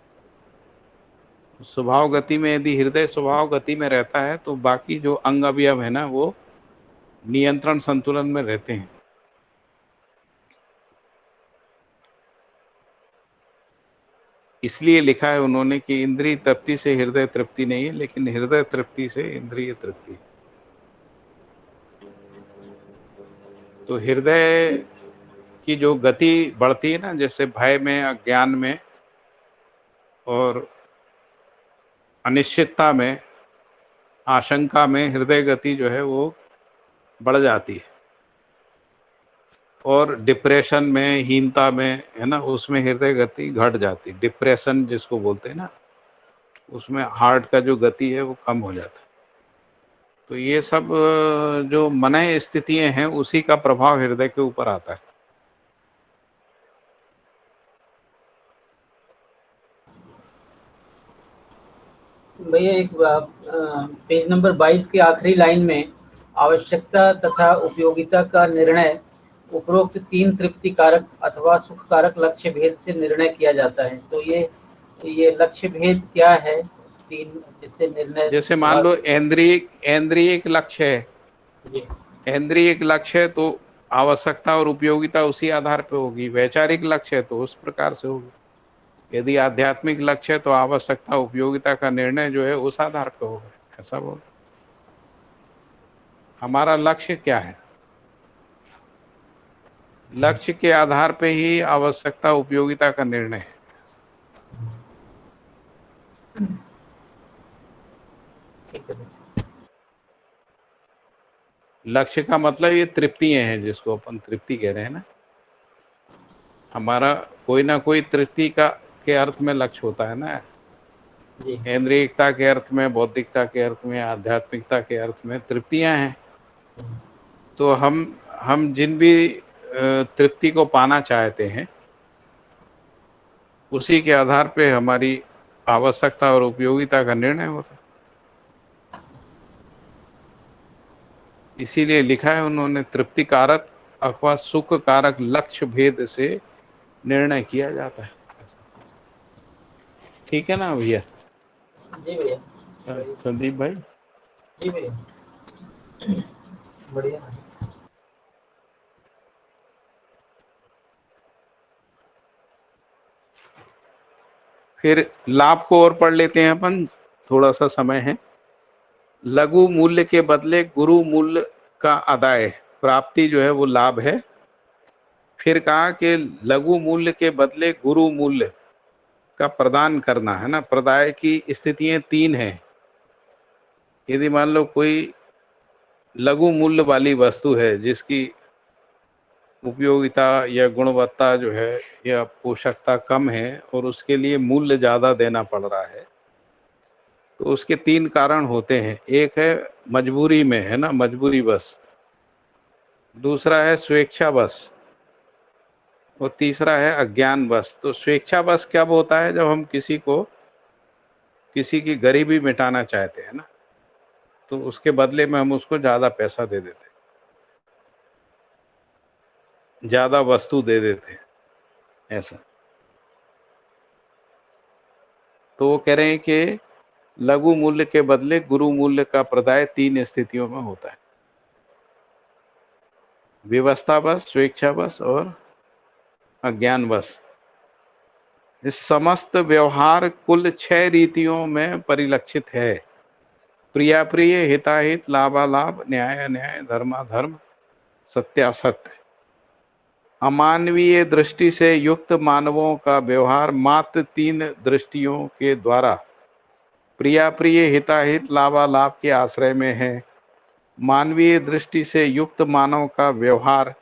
स्वभाव गति में यदि हृदय स्वभाव गति में रहता है तो बाकी जो अंग अवयव है ना वो नियंत्रण संतुलन में रहते हैं। इसलिए लिखा है उन्होंने कि इंद्रिय तृप्ति से हृदय तृप्ति नहीं है, लेकिन हृदय तृप्ति से इंद्रिय तृप्ति। तो हृदय की जो गति बढ़ती है ना, जैसे भय में, अज्ञान में और अनिश्चितता में, आशंका में हृदय गति जो है वो बढ़ जाती है। और डिप्रेशन में, हीनता में, है ना, उसमें हृदय गति घट जाती है। डिप्रेशन जिसको बोलते हैं ना, उसमें हार्ट का जो गति है वो कम हो जाता है। तो ये सब जो मनय स्थितियां हैं उसी का प्रभाव हृदय के ऊपर आता है। भैया एक पेज नंबर 22 के आखिरी लाइन में आवश्यकता तथा उपयोगिता का निर्णय उपरोक्त 3 तृप्ति कारक अथवा सुख कारक लक्ष्य भेद से निर्णय किया जाता है। तो ये लक्ष्य भेद क्या है? 3 जिससे निर्णय, जैसे मान लो इंद्रिय एक लक्ष्य है, इंद्रिय एक लक्ष्य है तो आवश्यकता और उपयोगिता उसी आधार पे होगी। वैचारिक लक्ष्य है तो उस प्रकार से होगी। यदि आध्यात्मिक लक्ष्य है तो आवश्यकता उपयोगिता का निर्णय जो है उस आधार पे होगा। ऐसा बोल, हमारा लक्ष्य क्या है, लक्ष्य के आधार पे ही आवश्यकता उपयोगिता का निर्णय है। लक्ष्य का मतलब ये तृप्तियां हैं, जिसको अपन तृप्ति कह रहे हैं ना। हमारा कोई ना कोई तृप्ति का के अर्थ में लक्ष्य होता है ना। इंद्रियता के अर्थ में, बौद्धिकता के अर्थ में, आध्यात्मिकता के अर्थ में तृप्तियां हैं। तो हम जिन भी तृप्ति को पाना चाहते हैं उसी के आधार पे हमारी आवश्यकता और उपयोगिता का निर्णय होता है। इसीलिए लिखा है उन्होंने, तृप्ति कारक अथवा सुख कारक लक्ष्य भेद से निर्णय किया जाता है। ठीक है ना भैया? जी भैया। संदीप भाई? जी भैया, बढ़िया। फिर लाभ को और पढ़ लेते हैं अपन, थोड़ा सा समय है। लघु मूल्य के बदले गुरु मूल्य का आदाय प्राप्ति जो है वो लाभ है। फिर कहा कि लघु मूल्य के बदले गुरु मूल्य का प्रदान करना, है ना। प्रदाय की स्थितियां 3 हैं। यदि मान लो कोई लघु मूल्य वाली वस्तु है जिसकी उपयोगिता या गुणवत्ता जो है या पोषकता कम है और उसके लिए मूल्य ज़्यादा देना पड़ रहा है, तो उसके 3 कारण होते हैं। एक है मजबूरी में, है ना, मजबूरी बस। दूसरा है स्वेच्छा बस और तीसरा है अज्ञान बस। तो स्वेच्छा बस कब होता है? जब हम किसी की गरीबी मिटाना चाहते हैं ना, तो उसके बदले में हम उसको ज़्यादा पैसा दे देते हैं, ज़्यादा वस्तु दे देते हैं, ऐसा। तो वो कह रहे हैं कि लघु मूल्य के बदले गुरु मूल्य का प्रदाय 3 स्थितियों में होता है। व्यवस्था बस, स्वेच्छा बस और अज्ञान बस। इस समस्त व्यवहार कुल 6 रीतियों में परिलक्षित है। प्रियाप्रिय, हिताहित, लाभालाभ, न्यायान्याय, धर्माधर्म, सत्यासत्य। अमानवीय दृष्टि से युक्त मानवों का व्यवहार मात्र 3 दृष्टियों के द्वारा प्रियाप्रिय, हिताहित, लाभालाभ के आश्रय में है। मानवीय दृष्टि से युक्त मानव का व्यवहार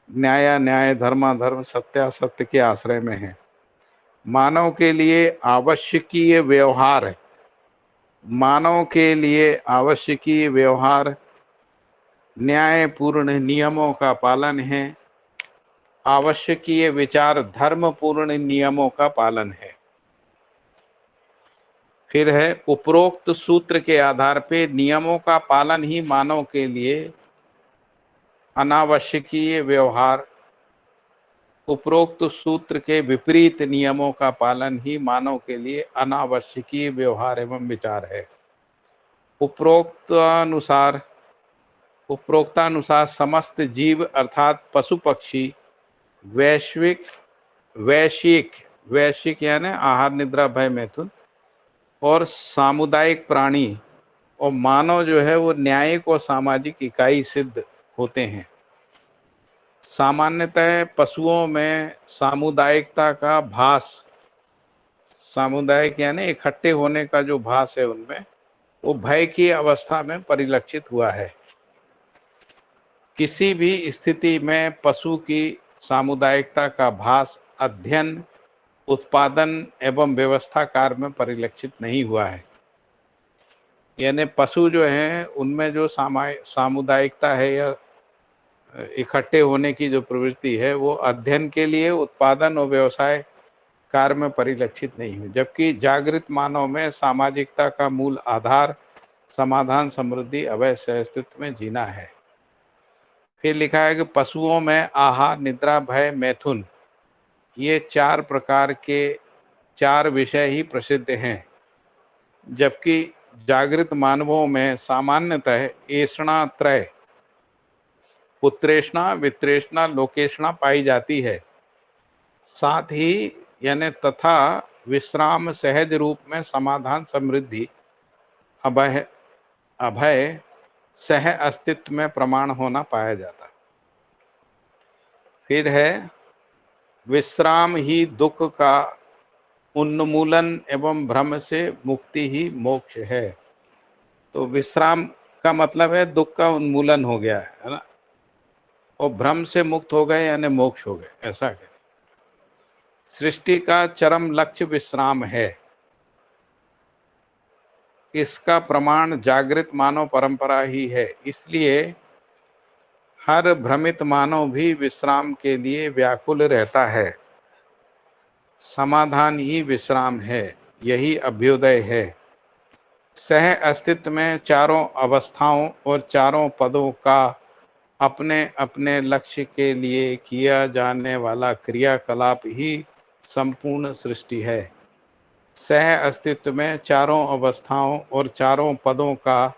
न्यायान्याय, धर्माधर्म, सत्यासत्य के आश्रय में है। मानव के लिए आवश्यकीय व्यवहार, मानव के लिए आवश्यकीय व्यवहार न्यायपूर्ण नियमों का पालन है, आवश्यकीय विचार धर्मपूर्ण नियमों का पालन है। फिर है उपरोक्त सूत्र के आधार पे नियमों का पालन ही मानव के लिए अनावश्यकीय व्यवहार, उपरोक्त सूत्र के विपरीत नियमों का पालन ही मानव के लिए अनावश्यकीय व्यवहार एवं विचार है। उपरोक्तानुसार समस्त जीव अर्थात पशु पक्षी, वैश्विक यानी आहार निद्रा भय मैथुन, और सामुदायिक प्राणी और मानव जो है वो न्यायिक और सामाजिक इकाई सिद्ध होते हैं। सामान्यतः पशुओं में सामुदायिकता का भास, सामुदायिक यानी इकट्ठे होने का जो भास है उनमें, वो भय की अवस्था में परिलक्षित हुआ है। किसी भी स्थिति में पशु की सामुदायिकता का भास अध्ययन, उत्पादन एवं व्यवस्था कार्य में परिलक्षित नहीं हुआ है। यानी पशु जो हैं उनमें जो सामुदायिकता है या इकट्ठे होने की जो प्रवृत्ति है वो अध्ययन के लिए, उत्पादन और व्यवसाय कार्य में परिलक्षित नहीं हुई, जबकि जागृत मानव में सामाजिकता का मूल आधार समाधान, समृद्धि, अभय सह अस्तित्व में जीना है। फिर लिखा है कि पशुओं में आहार, निद्रा, भय, मैथुन, ये 4 प्रकार के 4 विषय ही प्रसिद्ध हैं, जबकि जागृत मानवों में सामान्यतः ऐषणा त्रय, उत्तरेषणा, वित्तरेषणा, लोकेषणा पाई जाती है। साथ ही यानी तथा विश्राम, सहज रूप में समाधान, समृद्धि, अभय सह अस्तित्व में प्रमाण होना पाया जाता। फिर है विश्राम ही दुख का उन्मूलन एवं भ्रम से मुक्ति ही मोक्ष है। तो विश्राम का मतलब है दुख का उन्मूलन हो गया है ना, और भ्रम से मुक्त हो गए यानी मोक्ष हो गए, ऐसा है। सृष्टि का चरम लक्ष्य विश्राम है। इसका प्रमाण जागृत मानव परंपरा ही है। इसलिए हर भ्रमित मानव भी विश्राम के लिए व्याकुल रहता है। समाधान ही विश्राम है, यही अभ्युदय है। सह अस्तित्व में चारों अवस्थाओं और चारों पदों का अपने अपने लक्ष्य के लिए किया जाने वाला क्रियाकलाप ही संपूर्ण सृष्टि है। सह अस्तित्व में चारों अवस्थाओं और चारों पदों का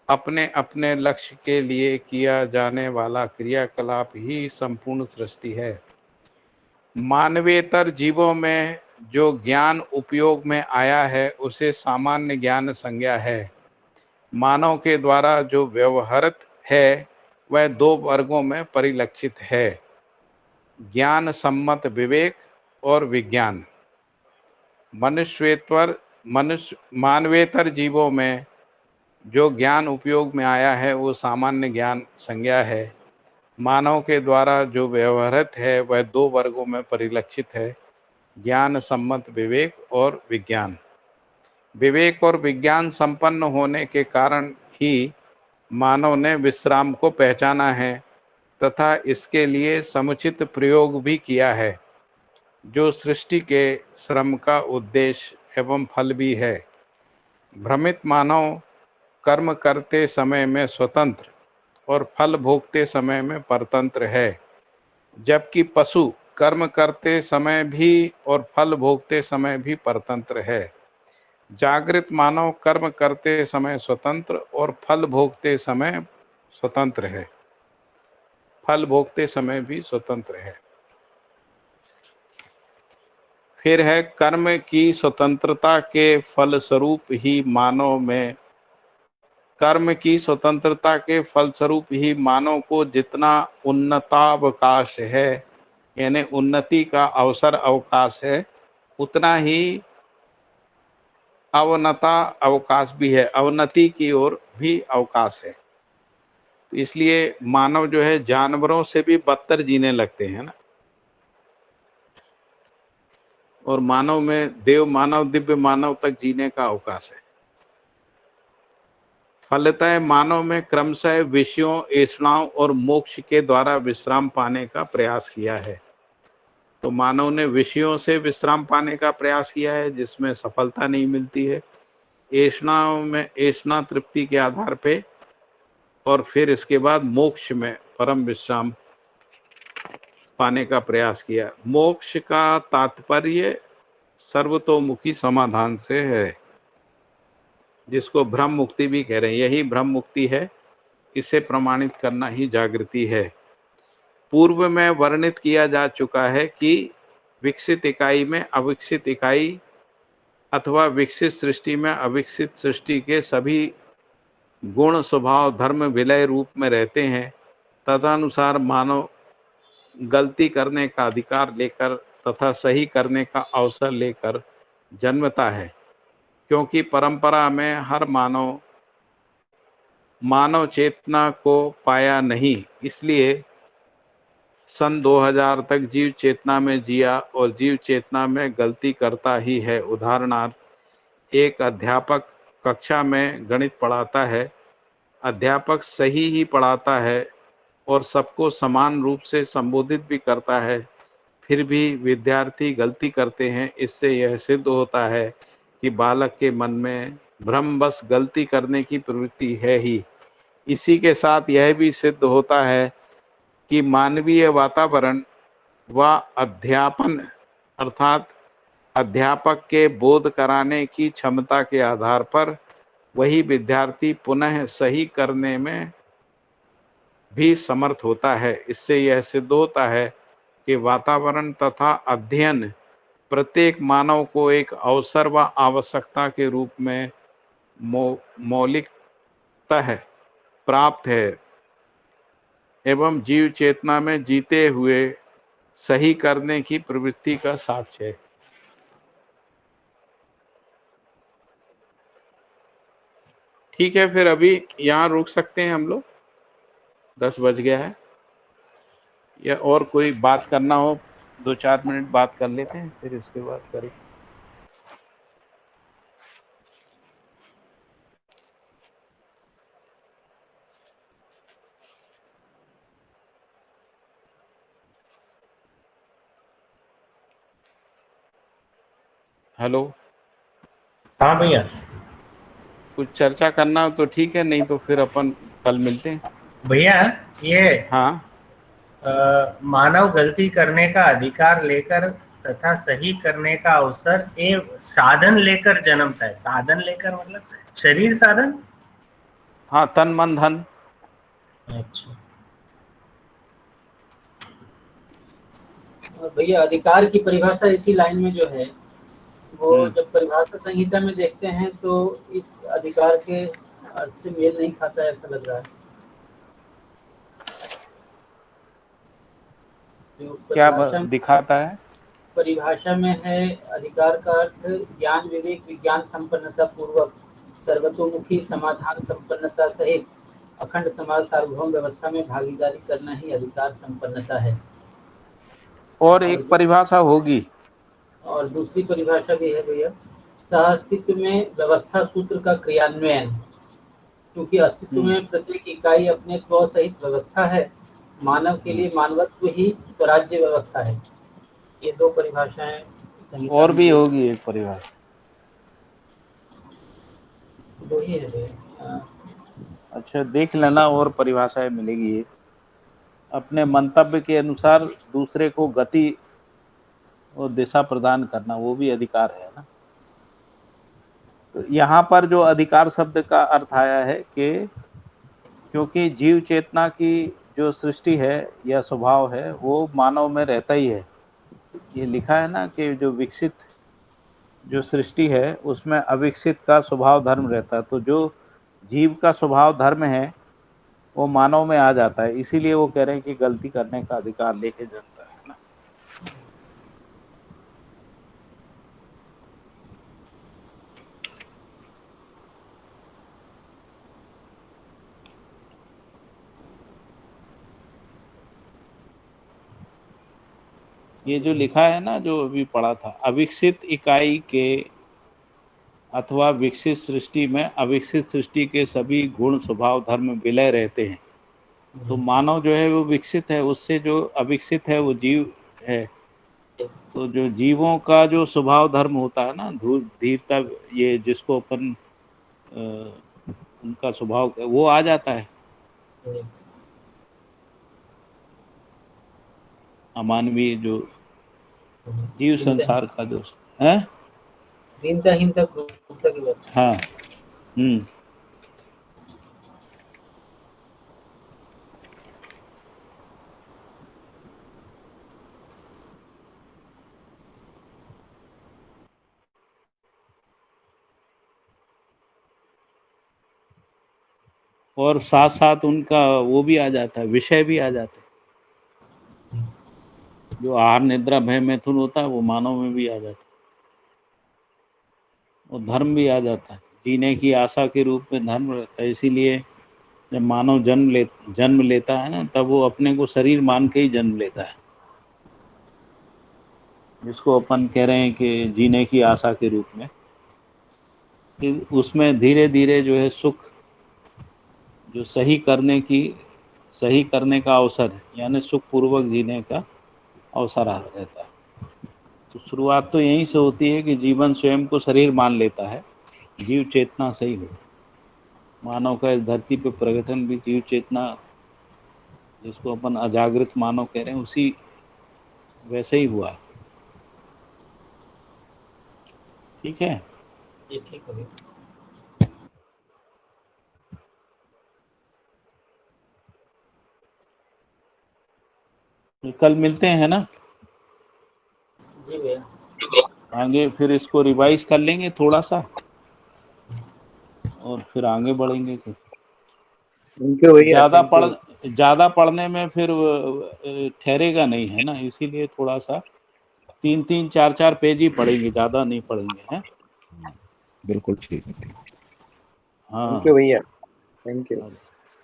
अपने अपने लक्ष्य के लिए किया जाने वाला क्रियाकलाप ही संपूर्ण सृष्टि है। मानवेतर जीवों में जो ज्ञान उपयोग में आया है उसे सामान्य ज्ञान संज्ञा है। मानव के द्वारा जो व्यवहृत है वह 2 वर्गों में परिलक्षित है, ज्ञान सम्मत विवेक और विज्ञान। मानवेतर जीवों में जो ज्ञान उपयोग में आया है वो सामान्य ज्ञान संज्ञा है। मानव के द्वारा जो व्यवहृत है वह 2 वर्गों में परिलक्षित है, ज्ञान सम्मत विवेक और विज्ञान। विवेक और विज्ञान संपन्न होने के कारण ही मानव ने विश्राम को पहचाना है तथा इसके लिए समुचित प्रयोग भी किया है, जो सृष्टि के श्रम का उद्देश्य एवं फल भी है। भ्रमित मानव कर्म करते समय में स्वतंत्र और फल भोगते समय में परतंत्र है, जबकि पशु कर्म करते समय भी और फल भोगते समय भी परतंत्र है। जागृत मानव कर्म करते समय स्वतंत्र और फल भोगते समय स्वतंत्र है, फल भोगते समय भी स्वतंत्र है। फिर है कर्म की स्वतंत्रता के फलस्वरूप ही मानव में, कर्म की स्वतंत्रता के फलस्वरूप ही मानव को जितना उन्नतावकाश है यानी उन्नति का अवसर अवकाश है, उतना ही अवनता अवकाश भी है, अवनति की ओर भी अवकाश है। तो इसलिए मानव जो है जानवरों से भी बदतर जीने लगते हैं ना। और मानव में देव मानव दिव्य मानव तक जीने का अवकाश है। फलतः मानव में क्रमशः विषयों, ऐषणाओं और मोक्ष के द्वारा विश्राम पाने का प्रयास किया है। तो मानव ने विषयों से विश्राम पाने का प्रयास किया है, जिसमें सफलता नहीं मिलती है। ऐषणाओं में ऐषणा तृप्ति के आधार पे, और फिर इसके बाद मोक्ष में परम विश्राम पाने का प्रयास किया। मोक्ष का तात्पर्य सर्वतोमुखी समाधान से है, जिसको ब्रह्म मुक्ति भी कह रहे हैं। यही ब्रह्म मुक्ति है, इसे प्रमाणित करना ही जागृति है। पूर्व में वर्णित किया जा चुका है कि विकसित इकाई में अविकसित इकाई अथवा विकसित सृष्टि में अविकसित सृष्टि के सभी गुण, स्वभाव, धर्म विलय रूप में रहते हैं। तदनुसार मानव गलती करने का अधिकार लेकर तथा सही करने का अवसर लेकर जन्मता है, क्योंकि परंपरा में हर मानव चेतना को पाया नहीं, इसलिए सन 2000 तक जीव चेतना में जिया और जीव चेतना में गलती करता ही है। उदाहरणार्थ, एक अध्यापक कक्षा में गणित पढ़ाता है, अध्यापक सही ही पढ़ाता है और सबको समान रूप से संबोधित भी करता है, फिर भी विद्यार्थी गलती करते हैं। इससे यह सिद्ध होता है कि बालक के मन में भ्रम बस गलती करने की प्रवृत्ति है ही। इसी के साथ यह भी सिद्ध होता है कि मानवीय वातावरण व अध्यापन अर्थात अध्यापक के बोध कराने की क्षमता के आधार पर वही विद्यार्थी पुनः सही करने में भी समर्थ होता है। इससे यह सिद्ध होता है कि वातावरण तथा अध्ययन प्रत्येक मानव को एक अवसर व आवश्यकता के रूप में मौलिकतः प्राप्त है एवं जीव चेतना में जीते हुए सही करने की प्रवृत्ति का साक्ष्य है। ठीक है, फिर अभी यहाँ रुक सकते हैं हम लोग, 10 बज गया है। या और कोई बात करना हो 2-4 मिनट बात कर लेते हैं, फिर इसके बाद करें। हेलो, हाँ भैया। कुछ चर्चा करना हो तो ठीक है, नहीं तो फिर अपन कल मिलते हैं। भैया ये हाँ, मानव गलती करने का अधिकार लेकर तथा सही करने का अवसर ये साधन लेकर जन्मता है। साधन लेकर मतलब शरीर साधन। हाँ, तन मन धन। अच्छा। और भैया अधिकार की परिभाषा इसी लाइन में जो है वो जब परिभाषा संहिता में देखते हैं तो इस अधिकार के अर्थ से मेल नहीं खाता है, ऐसा लग रहा है। क्या दिखाता है? परिभाषा में है अधिकार का अर्थ ज्ञान, विवेक, विज्ञान संपन्नता पूर्वक सर्वतोमुखी समाधान संपन्नता सहित अखंड समाज सार्वभौम व्यवस्था में भागीदारी करना ही अधिकार संपन्नता है। और एक परिभाषा होगी, और दूसरी परिभाषा भी है भैया, सह-अस्तित्व में व्यवस्था सूत्र का क्रियान्वयन। क्योंकि अस्तित्व में प्रत्येक इकाई अपने त्व सहित व्यवस्था है, मानव के लिए मानवत्व ही स्वराज्य व्यवस्था है। ये दो परिभाषाएं संहिता और में भी होगी एक परिभाषा। दो ही है भैया। अच्छा, देख लेना, और परिभाषाएं मिलेगी। एक अपने मंतव्य के अनुसार दूसरे को गति और दिशा प्रदान करना, वो भी अधिकार है ना। तो यहाँ पर जो अधिकार शब्द का अर्थ आया है कि क्योंकि जीव चेतना की जो सृष्टि है या स्वभाव है वो मानव में रहता ही है। ये लिखा है ना कि जो विकसित जो सृष्टि है उसमें अविकसित का स्वभाव धर्म रहता है। तो जो जीव का स्वभाव धर्म है वो मानव में आ जाता है, इसीलिए वो कह रहे हैं कि गलती करने का अधिकार लेके जन्मता है ना। ये जो लिखा है ना, जो अभी पढ़ा था, अविकसित इकाई के अथवा विकसित सृष्टि में अविकसित सृष्टि के सभी गुण स्वभाव धर्म विलय रहते हैं। तो मानव जो है वो विकसित है, उससे जो अविकसित है वो जीव है। तो जो जीवों का जो स्वभाव धर्म होता है ना, धीरता, ये जिसको अपन उनका स्वभाव वो आ जाता है। अमानवीय जो जीव संसार का जो है, दीनता हीनता क्रूरता की बात। हाँ। और साथ साथ उनका वो भी आ जाता है, विषय भी आ जाता है। जो आहार निद्रा भय मैथुन होता है वो मानव में भी आ जाता है, और धर्म भी आ जाता है। जीने की आशा के रूप में धर्म रहता है। इसीलिए जब मानव जन्म लेता है ना, तब वो अपने को शरीर मान के ही जन्म लेता है, जिसको अपन कह रहे हैं कि जीने की आशा के रूप में। फिर उसमें धीरे धीरे जो है सुख, जो सही करने का अवसर है, यानी सुख पूर्वक जीने का अवसर रहता है। तो शुरुआत तो यहीं से होती है कि जीवन स्वयं को शरीर मान लेता है, जीव चेतना सही हो। मानव का इस धरती पे प्रकटन भी जीव चेतना, जिसको अपन अजागृत मानव कह रहे हैं, उसी वैसे ही हुआ। ठीक है, ये ठीक हो गया। कल मिलते हैं ना, जी भैया। आगे फिर इसको रिवाइज कर लेंगे थोड़ा सा, और फिर आगे बढ़ेंगे। ज्यादा पढ़ने में फिर ठहरेगा नहीं, है ना। इसीलिए थोड़ा सा 3-3 4-4 पेज ही पढ़ेंगे, ज्यादा नहीं पढ़ेंगे, हैं। बिल्कुल ठीक है। हाँ, थैंक यू भैया, थैंक यू,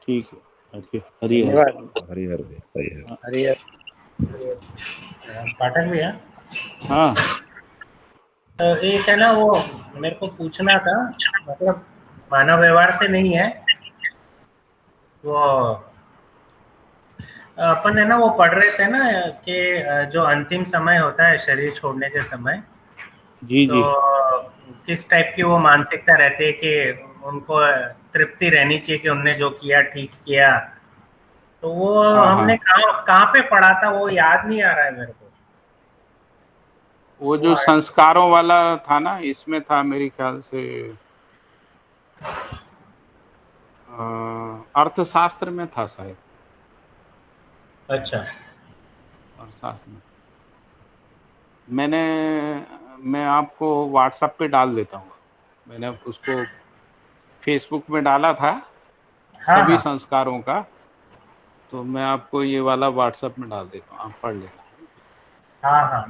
ठीक है। ओके, हरि हर। धन्यवाद। हरिहर हरिहर। हरिहर। पाठक भैया, हाँ, एक है ना, वो मेरे को पूछना था, मतलब मानव व्यवहार से नहीं है, वो अपन है ना वो पढ़ रहे थे ना कि जो अंतिम समय होता है शरीर छोड़ने के समय, जी तो जी, किस टाइप की वो मानसिकता रहती है कि उनको तृप्ति रहनी चाहिए कि उनने जो किया ठीक किया। तो वो हाँ हमने हाँ। कहाँ पे पढ़ा था, वो याद नहीं आ रहा है मेरे को। वो जो संस्कारों वाला था ना, इसमें था मेरे ख्याल से, अर्थशास्त्र में था शायद। अच्छा, अर्थशास्त्र में मैं आपको व्हाट्सएप पे डाल देता हूँ। मैंने उसको फेसबुक में डाला था, हाँ सभी हाँ संस्कारों का। तो मैं आपको ये वाला व्हाट्सएप में डाल देता हूँ, आप पढ़ लेना। हाँ हाँ।